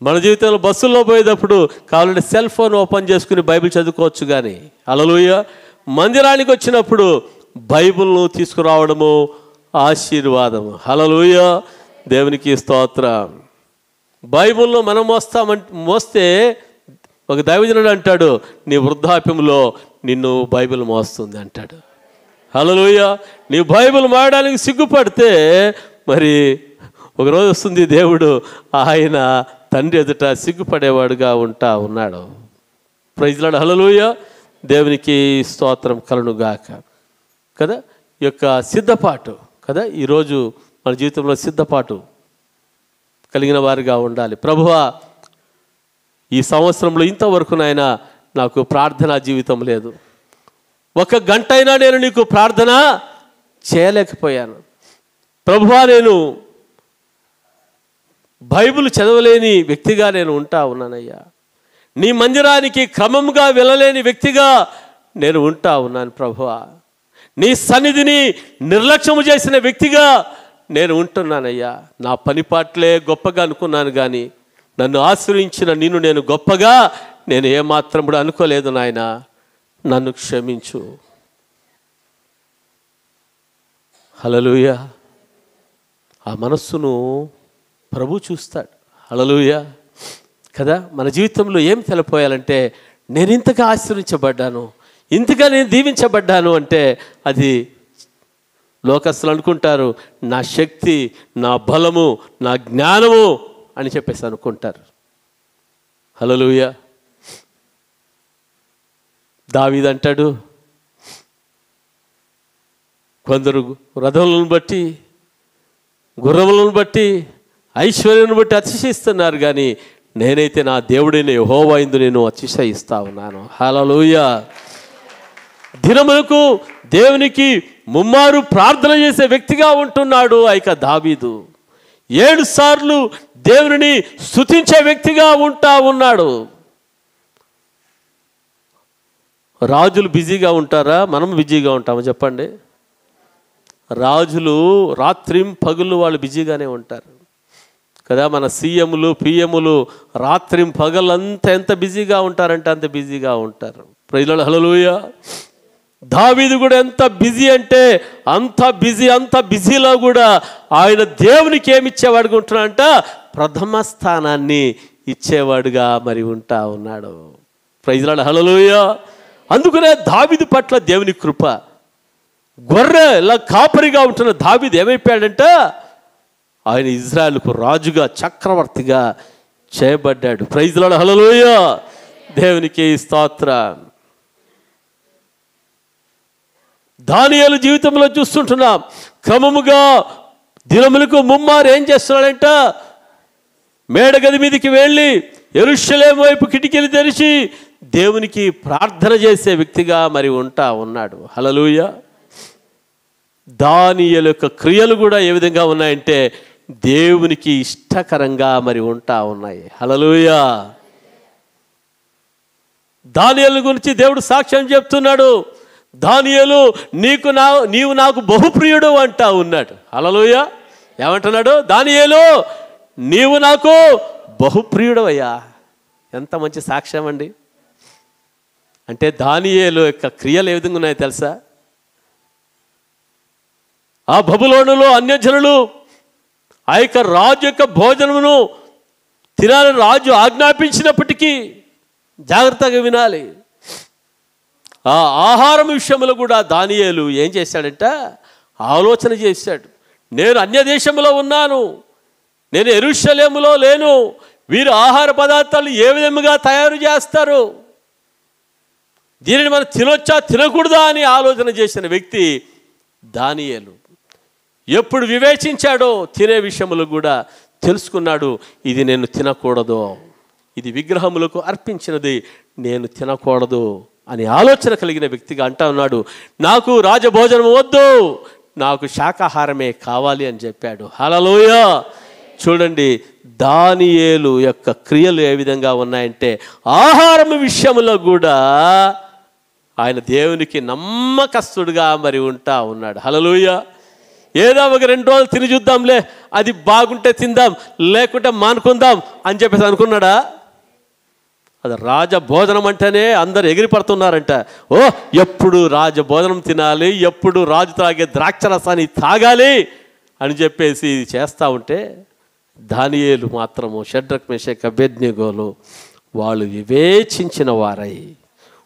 మన జీవితంలో బస్సుల్లో పోయేటప్పుడు కావాలంటే సెల్ ఫోన్ ఓపెన్ చేసుకుని బైబిల్ చదువుకోవచ్చు. కానీ హల్లెలూయా మందిరానికి వచ్చినప్పుడు బైబిల్ను తీసుకురావడము ఆశీర్వాదము. హల్లెలూయా. దేవునికి స్తోత్రం. బైబిల్లో మనం మోస్తే ఒక దైవజనుడు అంటాడు, నీ వృద్ధాప్యంలో నిన్ను బైబిల్ మోస్తుంది అంటాడు. హల్లెలూయా. నీ బైబిల్ మోయడానికి సిగ్గుపడితే మరి ఒకరోజు వస్తుంది దేవుడు ఆయన తండ్రి ఎదుట సిగ్గుపడేవాడుగా ఉన్నాడు. Praise the Lord. హల్లెలూయా. దేవునికి స్తోత్రం కలుగుగాక. కదా, ఈ యొక్క సిద్ధపాటు కదా, ఈరోజు మన జీవితంలో సిద్ధపాటు కలిగిన వారిగా ఉండాలి. ప్రభువా, ఈ సంవత్సరంలో ఇంతవరకు నాయన నాకు ప్రార్థనా జీవితం లేదు, 1 గంట అయినా నేను నీకు ప్రార్థన చేయలేకపోయాను. ప్రభువా, నేను బైబిల్ చదవలేని వ్యక్తిగా నేను ఉన్నానయ్యా. నీ మందిరానికి క్రమంగా వెళ్ళలేని వ్యక్తిగా నేను ఉన్నాను ప్రభువా. నీ సన్నిధిని నిర్లక్ష్యము చేసిన వ్యక్తిగా నేను ఉంటున్నానయ్యా. నా పనిపాట్లే గొప్పగా అనుకున్నాను, కానీ నన్ను ఆశ్రయించిన నిన్ను నేను గొప్పగా నేను ఏమాత్రం కూడా అనుకోలేదు నాయన. నన్ను క్షమించు. హల్లెలూయా. ఆ మనస్సును ప్రభు చూస్తాడు. హల్లెలూయా. కదా, మన జీవితంలో ఏం తెలిపోయాలంటే నేను ఇంతగా ఆశీర్వించబడ్డాను, ఇంతగా నేను దీవించబడ్డాను అంటే అది లోకస్తులు అనుకుంటారు నా శక్తి, నా బలము, నా జ్ఞానము అని చెప్పేసి అనుకుంటారు. హల్లెలూయా. దావీదు అంటాడు, కొందరు రథములను బట్టి, గుర్రములను బట్టి, ఐశ్వర్యాన్ని బట్టి అతిశయిస్తున్నారు, కానీ నేనైతే నా దేవుడైన యెహోవా యందు నేను అతిశయిస్తా ఉన్నాను. హల్లెలూయా. దినములకు దేవునికి ముమ్మారు ప్రార్థన చేసే వ్యక్తిగా ఉంటున్నాడు ఆ యొక్క దావీదు. 7 సార్లు దేవుని స్తుతించే వ్యక్తిగా ఉన్నాడు. రాజులు బిజీగా ఉంటారా? మనం బిజీగా ఉంటామా చెప్పండి? రాజులు రాత్రిం పగులు వాళ్ళు బిజీగానే ఉంటారు కదా. మన సీఎంలు, పిఎంలు రాత్రిం పగలంతా ఎంత బిజీగా ఉంటారంటే అంత బిజీగా ఉంటారు. ప్రైజ్ హల్లెలూయా. దావీదు కూడా ఎంత బిజీ అంటే అంత బిజీలో కూడా ఆయన దేవునికి ఏమి ఇచ్చేవాడుగా ఉంటున్నాడంట? ప్రథమ స్థానాన్ని ఇచ్చేవాడుగా మరి ఉన్నాడు. Praise Lord. హల్లెలూయా. అందుకనే దావీదు పట్ల దేవుని కృప. గొర్రె ఇలా కాపరిగా ఉంటున్న దావీదు ఏమైపోయాడంట? ఆయన ఇజ్రాయెల్కు రాజుగా, చక్రవర్తిగా చేయబడ్డాడు. Praise Lord. హల్లెలూయా. దేవునికి స్తోత్రం. దానియేలు జీవితంలో చూస్తుంటున్నాం, క్రమముగా దినములకు ముమ్మారు ఏం చేస్తున్నాడంట? మేడగది మీదకి వెళ్ళి యెరూషలేము వైపు కిటికీలు తెరిచి దేవునికి ప్రార్థన చేసే వ్యక్తిగా మరి ఉన్నాడు. హల్లెలూయా. దానియేలు యొక్క క్రియలు కూడా ఏ విధంగా ఉన్నాయంటే దేవునికి ఇష్టకరంగా మరి ఉన్నాయి. హల్లెలూయా. దానియేలు గురించి దేవుడు సాక్ష్యం చెప్తున్నాడు. దానియేలు నీవు నాకు బహుప్రియుడు అంటా ఉన్నాడు. హల్లెలూయా. ఏమంటున్నాడు? దానియేలు నీవు నాకు బహుప్రియుడు అయ్యా. ఎంత మంచి సాక్ష్యం అండి. అంటే దానియేలు యొక్క క్రియలు ఏ విధంగా ఉన్నాయో తెలుసా? ఆ బబులోనులో అన్యజనులు ఆ యొక్క రాజు యొక్క భోజనమును తినాలని రాజు ఆజ్ఞాపించినప్పటికీ జాగ్రత్తగా వినాలి. ఆ ఆహారం విషయంలో కూడా దానియేలు ఏం చేశాడంట? ఆలోచన చేశాడు. నేను అన్య దేశంలో ఉన్నాను, నేను యెరూషలేములో లేను, వీరు ఆహార పదార్థాలు ఏ విధంగా తయారు చేస్తారు, దీనిని మనం తినొచ్చా తినకూడదా అని ఆలోచన చేసిన వ్యక్తి దానియేలు. ఎప్పుడు వివేచించాడో తినే విషయంలో కూడా తెలుసుకున్నాడు. ఇది నేను తినకూడదు, ఇది విగ్రహములకు అర్పించినది, నేను తినకూడదు అని ఆలోచన కలిగిన వ్యక్తిగా అంటా ఉన్నాడు. నాకు రాజభోజనం వద్దు, నాకు శాకాహారమే కావాలి అని చెప్పాడు. హల్లెలూయా. చూడండి, దానియేలు యొక్క క్రియలు ఏ విధంగా ఉన్నాయంటే ఆహారం విషయంలో కూడా ఆయన దేవునికి నమ్మకస్తుడుగా మరి ఉన్నాడు. హల్లెలూయా. ఏదో ఒక 2 రోజులు తిని చూద్దాంలే, అది బాగుంటే తిందాం, లేకుంటే మానుకుందాం అని చెప్పేసి అనుకున్నాడా? అది రాజభోజనం అంటేనే అందరు ఎగిరిపడుతున్నారంట. ఎప్పుడు రాజభోజనం తినాలి, ఎప్పుడు రాజు తాగే ద్రాక్షరసాన్ని తాగాలి అని చెప్పేసి ఇది చేస్తూ ఉంటే దానియేలు మాత్రము షడ్రక్ మేషక్ అబేద్నెగోలు వాళ్ళు వివేచించిన వారై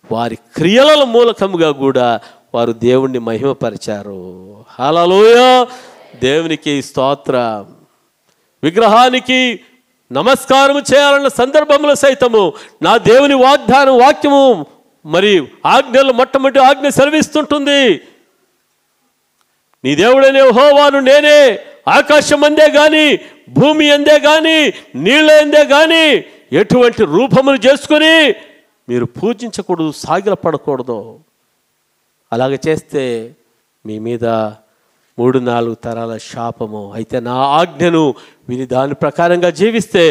వారి క్రియల మూలకముగా కూడా వారు దేవుణ్ణి మహిమపరిచారు. హల్లెలూయా. దేవునికి స్తోత్రం. విగ్రహానికి నమస్కారం చేయాలన్న సందర్భంలో సైతము నా దేవుని వాక్యము మరి ఆజ్ఞలు మొట్టమొదటి ఆజ్ఞ సెలవిస్తుంటుంది. నీ దేవుడైన యెహోవాను నేనే, ఆకాశం అందే గాని, భూమి అందే గాని, నీళ్ళ అందే గాని ఎటువంటి రూపములు చేసుకొని మీరు పూజించకూడదు, సాగిలపడకూడదు. అలాగే చేస్తే మీ మీద 3-4 తరాల శాపము. అయితే నా ఆజ్ఞను విని దాని ప్రకారంగా జీవిస్తే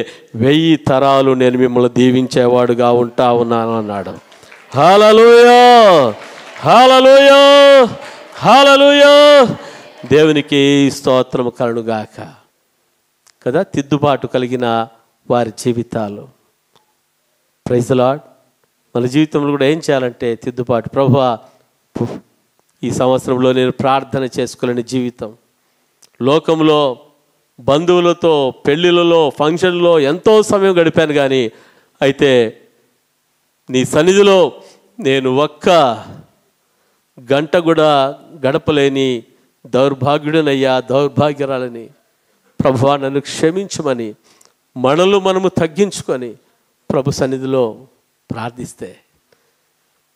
1000 తరాలు నేను మిమ్మల్ని దీవించేవాడుగా ఉన్నాను అన్నాడు. హల్లెలూయా, హల్లెలూయా, హల్లెలూయా. దేవునికి స్తోత్రము కలుగుగాక. కదా, తిద్దుబాటు కలిగిన వారి జీవితాలు. Praise the Lord. మన జీవితంలో కూడా ఏం చేయాలంటే తిద్దుబాటు. ప్రభువా, ఈ సంవత్సరంలో నేను ప్రార్థన చేసుకోలేని జీవితం, లోకంలో బంధువులతో పెళ్ళిళ్ళలో ఫంక్షన్లో ఎంతో సమయం గడిపాను, కానీ అయితే నీ సన్నిధిలో నేను 1 గంట కూడా గడపలేని దౌర్భాగ్యుడనయ్యా, దౌర్భాగ్యరాలని. ప్రభువా, నన్ను క్షమించమని మనము తగ్గించుకొని ప్రభు సన్నిధిలో ప్రార్థిస్తే,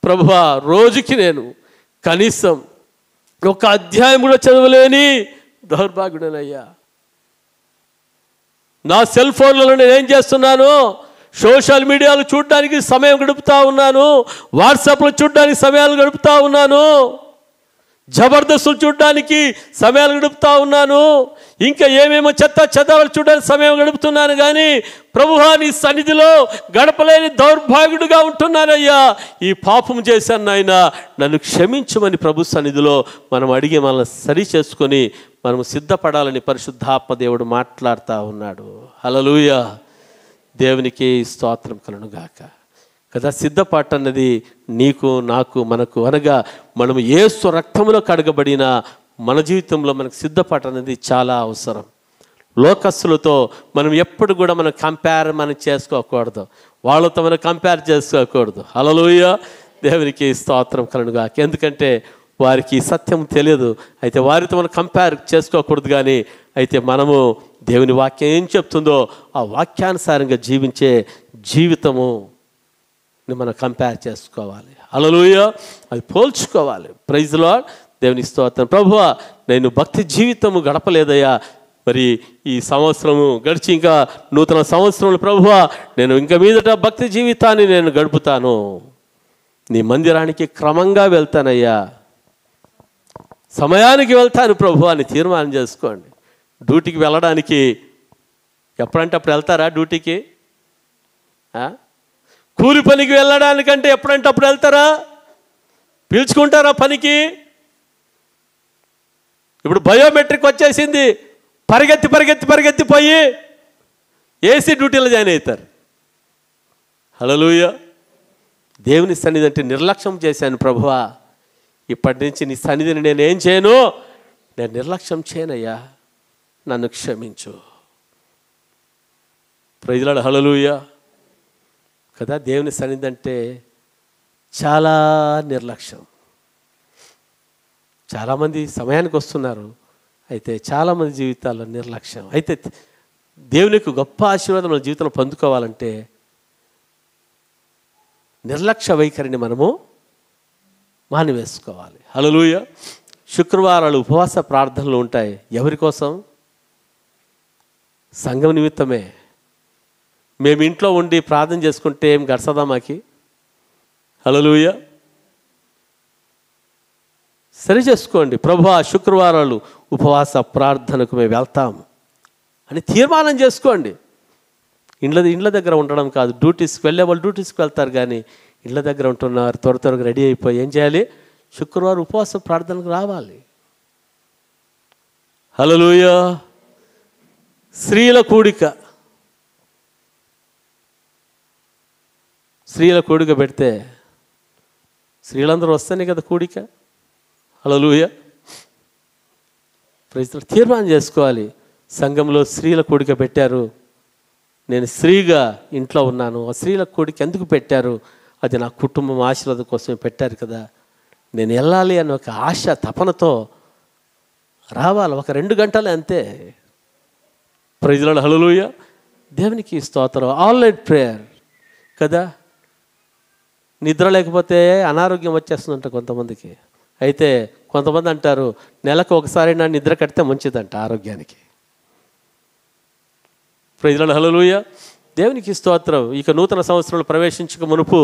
ప్రభువా, రోజుకి నేను కనీసం 1 అధ్యాయం కూడా చదవలేని దౌర్భాగ్యుడనయ్యా. నా సెల్ ఫోన్లలో నేను ఏం చేస్తున్నాను? సోషల్ మీడియాలో చూడడానికి సమయం గడుపుతూ ఉన్నాను, వాట్సాప్లో చూడడానికి సమయాలు గడుపుతూ ఉన్నాను, జబర్దస్తులు చూడడానికి సమయాలు గడుపుతూ ఉన్నాను, ఇంకా ఏమేమో చెత్తలు చూడడానికి సమయం గడుపుతున్నాను, కానీ ప్రభువా, నీ సన్నిధిలో గడపలేని దౌర్భాగ్యుడుగా ఉంటున్నానయ్యా. ఈ పాపం చేశాను నాయన, నన్ను క్షమించమని ప్రభు సన్నిధిలో మనం అడిగి మనల్ని సరి చేసుకొని మనము సిద్ధపడాలని పరిశుద్ధాత్మ దేవుడు మాట్లాడుతూ ఉన్నాడు. హల్లెలూయా. దేవునికి స్తోత్రం కలుగుగాక. కదా, సిద్ధపాటు అన్నది నీకు నాకు మనకు అనగా మనము యేసు రక్తములో కడగబడిన మన జీవితంలో మనకు సిద్ధపాటు అనేది చాలా అవసరం. లోకస్తులతో మనం ఎప్పుడు కూడా మనం చేసుకోకూడదు, వాళ్ళతో మనం కంపేర్ చేసుకోకూడదు. హల్లెలూయా. దేవునికి స్తోత్రం కలుగుగాక. ఎందుకంటే వారికి సత్యం తెలియదు, అయితే వారితో మనం కంపేర్ చేసుకోకూడదు. కానీ అయితే మనము దేవుని వాక్యం ఏం చెప్తుందో ఆ వాక్యానుసారంగా జీవించే జీవితము మనం కంపేర్ చేసుకోవాలి. హల్లెలూయా. అది పోల్చుకోవాలి. Praise the lord. దేవుని స్తోత్రం. ప్రభువా, నేను భక్తి జీవితము గడపలేదయ్యా, మరి ఈ సంవత్సరము గడిచి ఇంకా నూతన సంవత్సరంలో ప్రభువా నేను ఇంక మీదట భక్తి జీవితాన్ని నేను గడుపుతాను, నీ మందిరానికి క్రమంగా వెళ్తానయ్యా, సమయానికి వెళ్తాను ప్రభు అని తీర్మానం చేసుకోండి. డ్యూటీకి వెళ్ళడానికి ఎప్పుడంటే అప్పుడు వెళ్తారా? డ్యూటీకి కూలి పనికి వెళ్ళడానికంటే ఎప్పుడంటే అప్పుడు వెళ్తారా? పిలుచుకుంటారా పనికి? ఇప్పుడు బయోమెట్రిక్ వచ్చేసింది, పరిగెత్తిపోయి ఏసీ డ్యూటీలో జాయిన్ అవుతారు. హల్లెలూయా. దేవుని సన్నిధి అంటే నిర్లక్ష్యం చేశాను ప్రభువా, ఇప్పటి నుంచి నీ సన్నిధిని నేను ఏం చేయను, నేను నిర్లక్ష్యం చేయనయ్యా, నన్ను క్షమించు. Praise Lord. హల్లెలూయా కదా. దేవుని సన్నిధి అంటే చాలా నిర్లక్ష్యం. చాలామంది సమయానికి వస్తున్నారు, అయితే చాలామంది జీవితాల్లో నిర్లక్ష్యం. అయితే దేవునికి గొప్ప ఆశీర్వాదం మన జీవితంలో పొందుకోవాలంటే నిర్లక్ష్య వైఖరిని మనము మానివేసుకోవాలి. హల్లెలూయా. శుక్రవారాలు ఉపవాస ప్రార్థనలు ఉంటాయి. ఎవరి కోసం? సంఘం నిమిత్తమే. మేము ఇంట్లో ఉండి ప్రార్థన చేసుకుంటే ఏం గడసదా మాకి? హల్లెలూయా. సరి చేసుకోండి, ప్రభువా శుక్రవారాలు ఉపవాస ప్రార్థనకు మేము వెళ్తాం అని తీర్మానం చేసుకోండి. ఇండ్ల దగ్గర ఉండడం కాదు. డ్యూటీస్కి వెళ్ళే వాళ్ళు డ్యూటీస్కి వెళ్తారు, కానీ ఇళ్ళ దగ్గర ఉంటున్నారు. త్వరగా రెడీ అయిపోయి ఏం చేయాలి? శుక్రవారం ఉపవాస ప్రార్థనకు రావాలి. హల్లెలూయా. స్త్రీల కూడిక పెడితే స్త్రీలందరూ వస్తేనే కదా కూడిక. హల్లెలూయా. ప్రజలు తీర్మానం చేసుకోవాలి. సంఘంలో స్త్రీల కూడిక పెట్టారు, నేను స్త్రీగా ఇంట్లో ఉన్నాను. ఆ స్త్రీల కూడిక ఎందుకు పెట్టారు? అది నా కుటుంబం ఆశీర్వాదం కోసమే పెట్టారు కదా, నేను వెళ్ళాలి అని ఒక ఆశ తపనతో రావాలి. ఒక 2 గంటలే అంతే. Praise Lord. హల్లెలూయా. దేవునికి స్తోత్రం. ఆల్ నైట్ ప్రేయర్ కదా. నిద్ర లేకపోతే అనారోగ్యం వచ్చేస్తుందంట కొంతమందికి. అయితే కొంతమంది అంటారు నెలకు ఒకసారి నా నిద్ర కడితే మంచిదంట ఆరోగ్యానికి. Praise Lord. హల్లెలూయా. దేవునికి స్తోత్రం. ఇక నూతన సంవత్సరంలో ప్రవేశించక మునుపు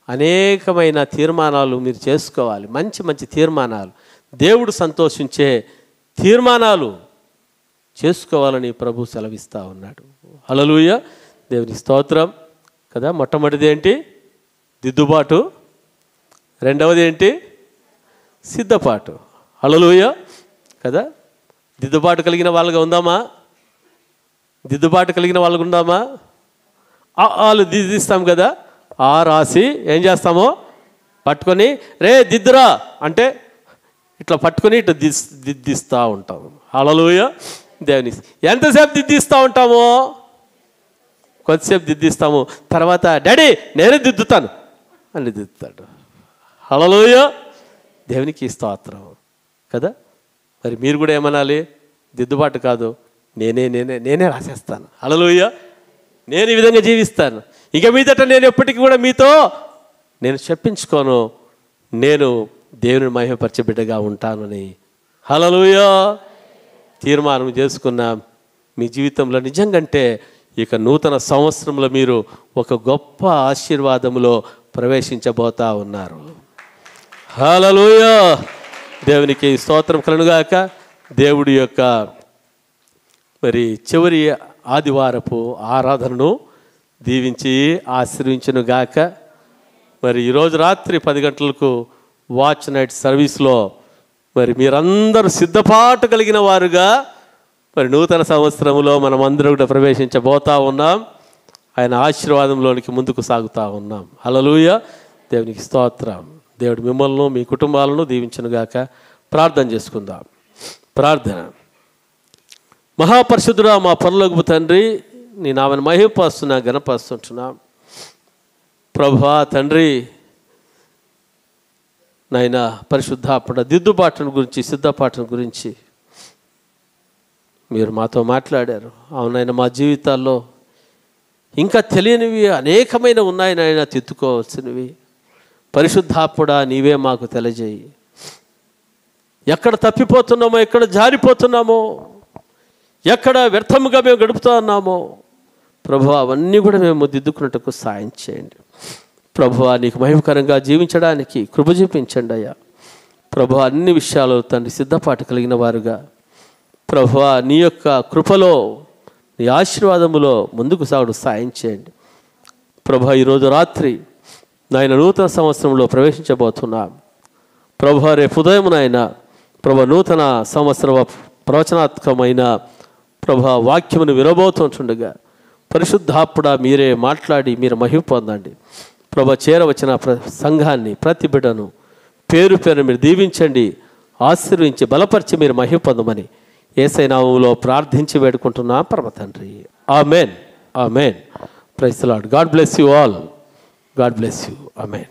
అనేకమైన తీర్మానాలు మీరు చేసుకోవాలి. మంచి తీర్మానాలు, దేవుడు సంతోషించే తీర్మానాలు చేసుకోవాలని ప్రభు సెలవిస్తూ ఉన్నాడు. హల్లెలూయా. దేవుని స్తోత్రం కదా. మొట్టమొదటిది ఏంటి? దిద్దుబాటు. రెండవది ఏంటి? సిద్ధపాటు. హల్లెలూయా కదా. దిద్దుబాటు కలిగిన వాళ్ళగా ఉందామా? దిద్దుబాటు కలిగిన వాళ్ళకు ఉందామా? వాళ్ళు దిద్దిస్తాం కదా, ఆ రాసి ఏం చేస్తామో పట్టుకొని రే దిద్దురా అంటే ఇట్లా పట్టుకొని ఇట్లా దిద్దిస్తూ ఉంటాం. హల్లెలూయా. దేవుని ఎంతసేపు దిద్దిస్తూ ఉంటామో? కొద్దిసేపు దిద్దిస్తాము, తర్వాత డాడీ నేనే దిద్దుతాను అని దిద్దుతాడు. హల్లెలూయా. దేవునికి స్తోత్రం కదా. మరి మీరు కూడా ఏమనాలి? దిద్దుబాటు కాదు, నేనే రాసేస్తాను. హల్లెలూయా. నేను ఈ విధంగా జీవిస్తాను, ఇక మీదట నేను ఎప్పటికీ కూడా మీతో నేను చెప్పించుకోను, నేను దేవుని మహిమపరిచే బిడ్డగా ఉంటానని. హల్లెలూయా. తీర్మానం చేసుకున్నాం. మీ జీవితంలో నిజంగంటే ఇక నూతన సంవత్సరంలో మీరు ఒక గొప్ప ఆశీర్వాదంలో ప్రవేశించబోతా ఉన్నారు. హల్లెలూయా. దేవునికి స్తోత్రం కలుగుగాక. దేవుడి యొక్క మరి చివరి ఆదివారపు ఆరాధనను దీవించి ఆశీర్వించును గాక. మరి ఈరోజు రాత్రి 10 గంటలకు వాచ్ నైట్ సర్వీస్లో మరి మీరందరూ సిద్ధపాటు కలిగిన వారుగా మరి నూతన సంవత్సరంలో మనం అందరూ కూడా ప్రవేశించబోతా ఉన్నాం. ఆయన ఆశీర్వాదంలోనికి ముందుకు సాగుతూ ఉన్నాం. హల్లెలూయా. దేవునికి స్తోత్రం. దేవుడు మిమ్మల్ని మీ కుటుంబాలను దీవించును గాక. ప్రార్థన చేసుకుందాం. ప్రార్థన. మహాపరిశుద్ధుడా మా పరలోకపు తండ్రి, నీ నామని మహిమపరుస్తున్నా, ఘనపరుస్తుంటున్నా. ప్రభువా తండ్రి, నాయన పరిశుద్ధాపడ దిద్దుబాటును గురించి, సిద్ధపాటును గురించి మీరు మాతో మాట్లాడారు. అవునైనా మా జీవితాల్లో ఇంకా తెలియనివి అనేకమైన ఉన్నాయి నాయన, తిత్తుకోవాల్సినవి. పరిశుద్ధాత్ముడా నీవే మాకు తెలియజేయి. ఎక్కడ తప్పిపోతున్నామో, ఎక్కడ జారిపోతున్నామో, ఎక్కడ వ్యర్థముగా మేము గడుపుతూ ఉన్నామో ప్రభువా అవన్నీ కూడా మేము దిద్దుకున్నట్టుకు సాయం చేయండి. ప్రభువా నీకు మహిమకరంగా జీవించడానికి కృప చూపించండి అయ్యా. ప్రభువా అన్ని విషయాలు తండ్రి సిద్ధపాటు కలిగిన వారుగా ప్రభువా నీ యొక్క కృపలో నీ ఆశీర్వాదములో ముందుకు సాగుడు సాయం చేయండి. ప్రభువా ఈరోజు రాత్రి నాయన నూతన సంవత్సరంలో ప్రవేశించబోతున్నాం. ప్రభువా రేపు ఉదయం నాయన ప్రభు నూతన సంవత్సర ప్రవచనాత్మకమైన ప్రభువా వాక్యమును వినబోతుండగా పరిశుద్ధాత్ముడా మీరే మాట్లాడి మీరు మహిమ పొందండి. ప్రభు చేరవచ్చిన సంఘాన్ని ప్రతి బిడ్డను పేరు పేరు మీరు దీవించండి, ఆశీర్వించి బలపరిచి మీరు మహిమ పొందమని యేసయ్య నామములో ప్రార్థించి వేడుకుంటున్నాం పరమ తండ్రి. ఆమేన్. ఆమేన్. Praise the Lord. God bless you all. God bless you. Amen.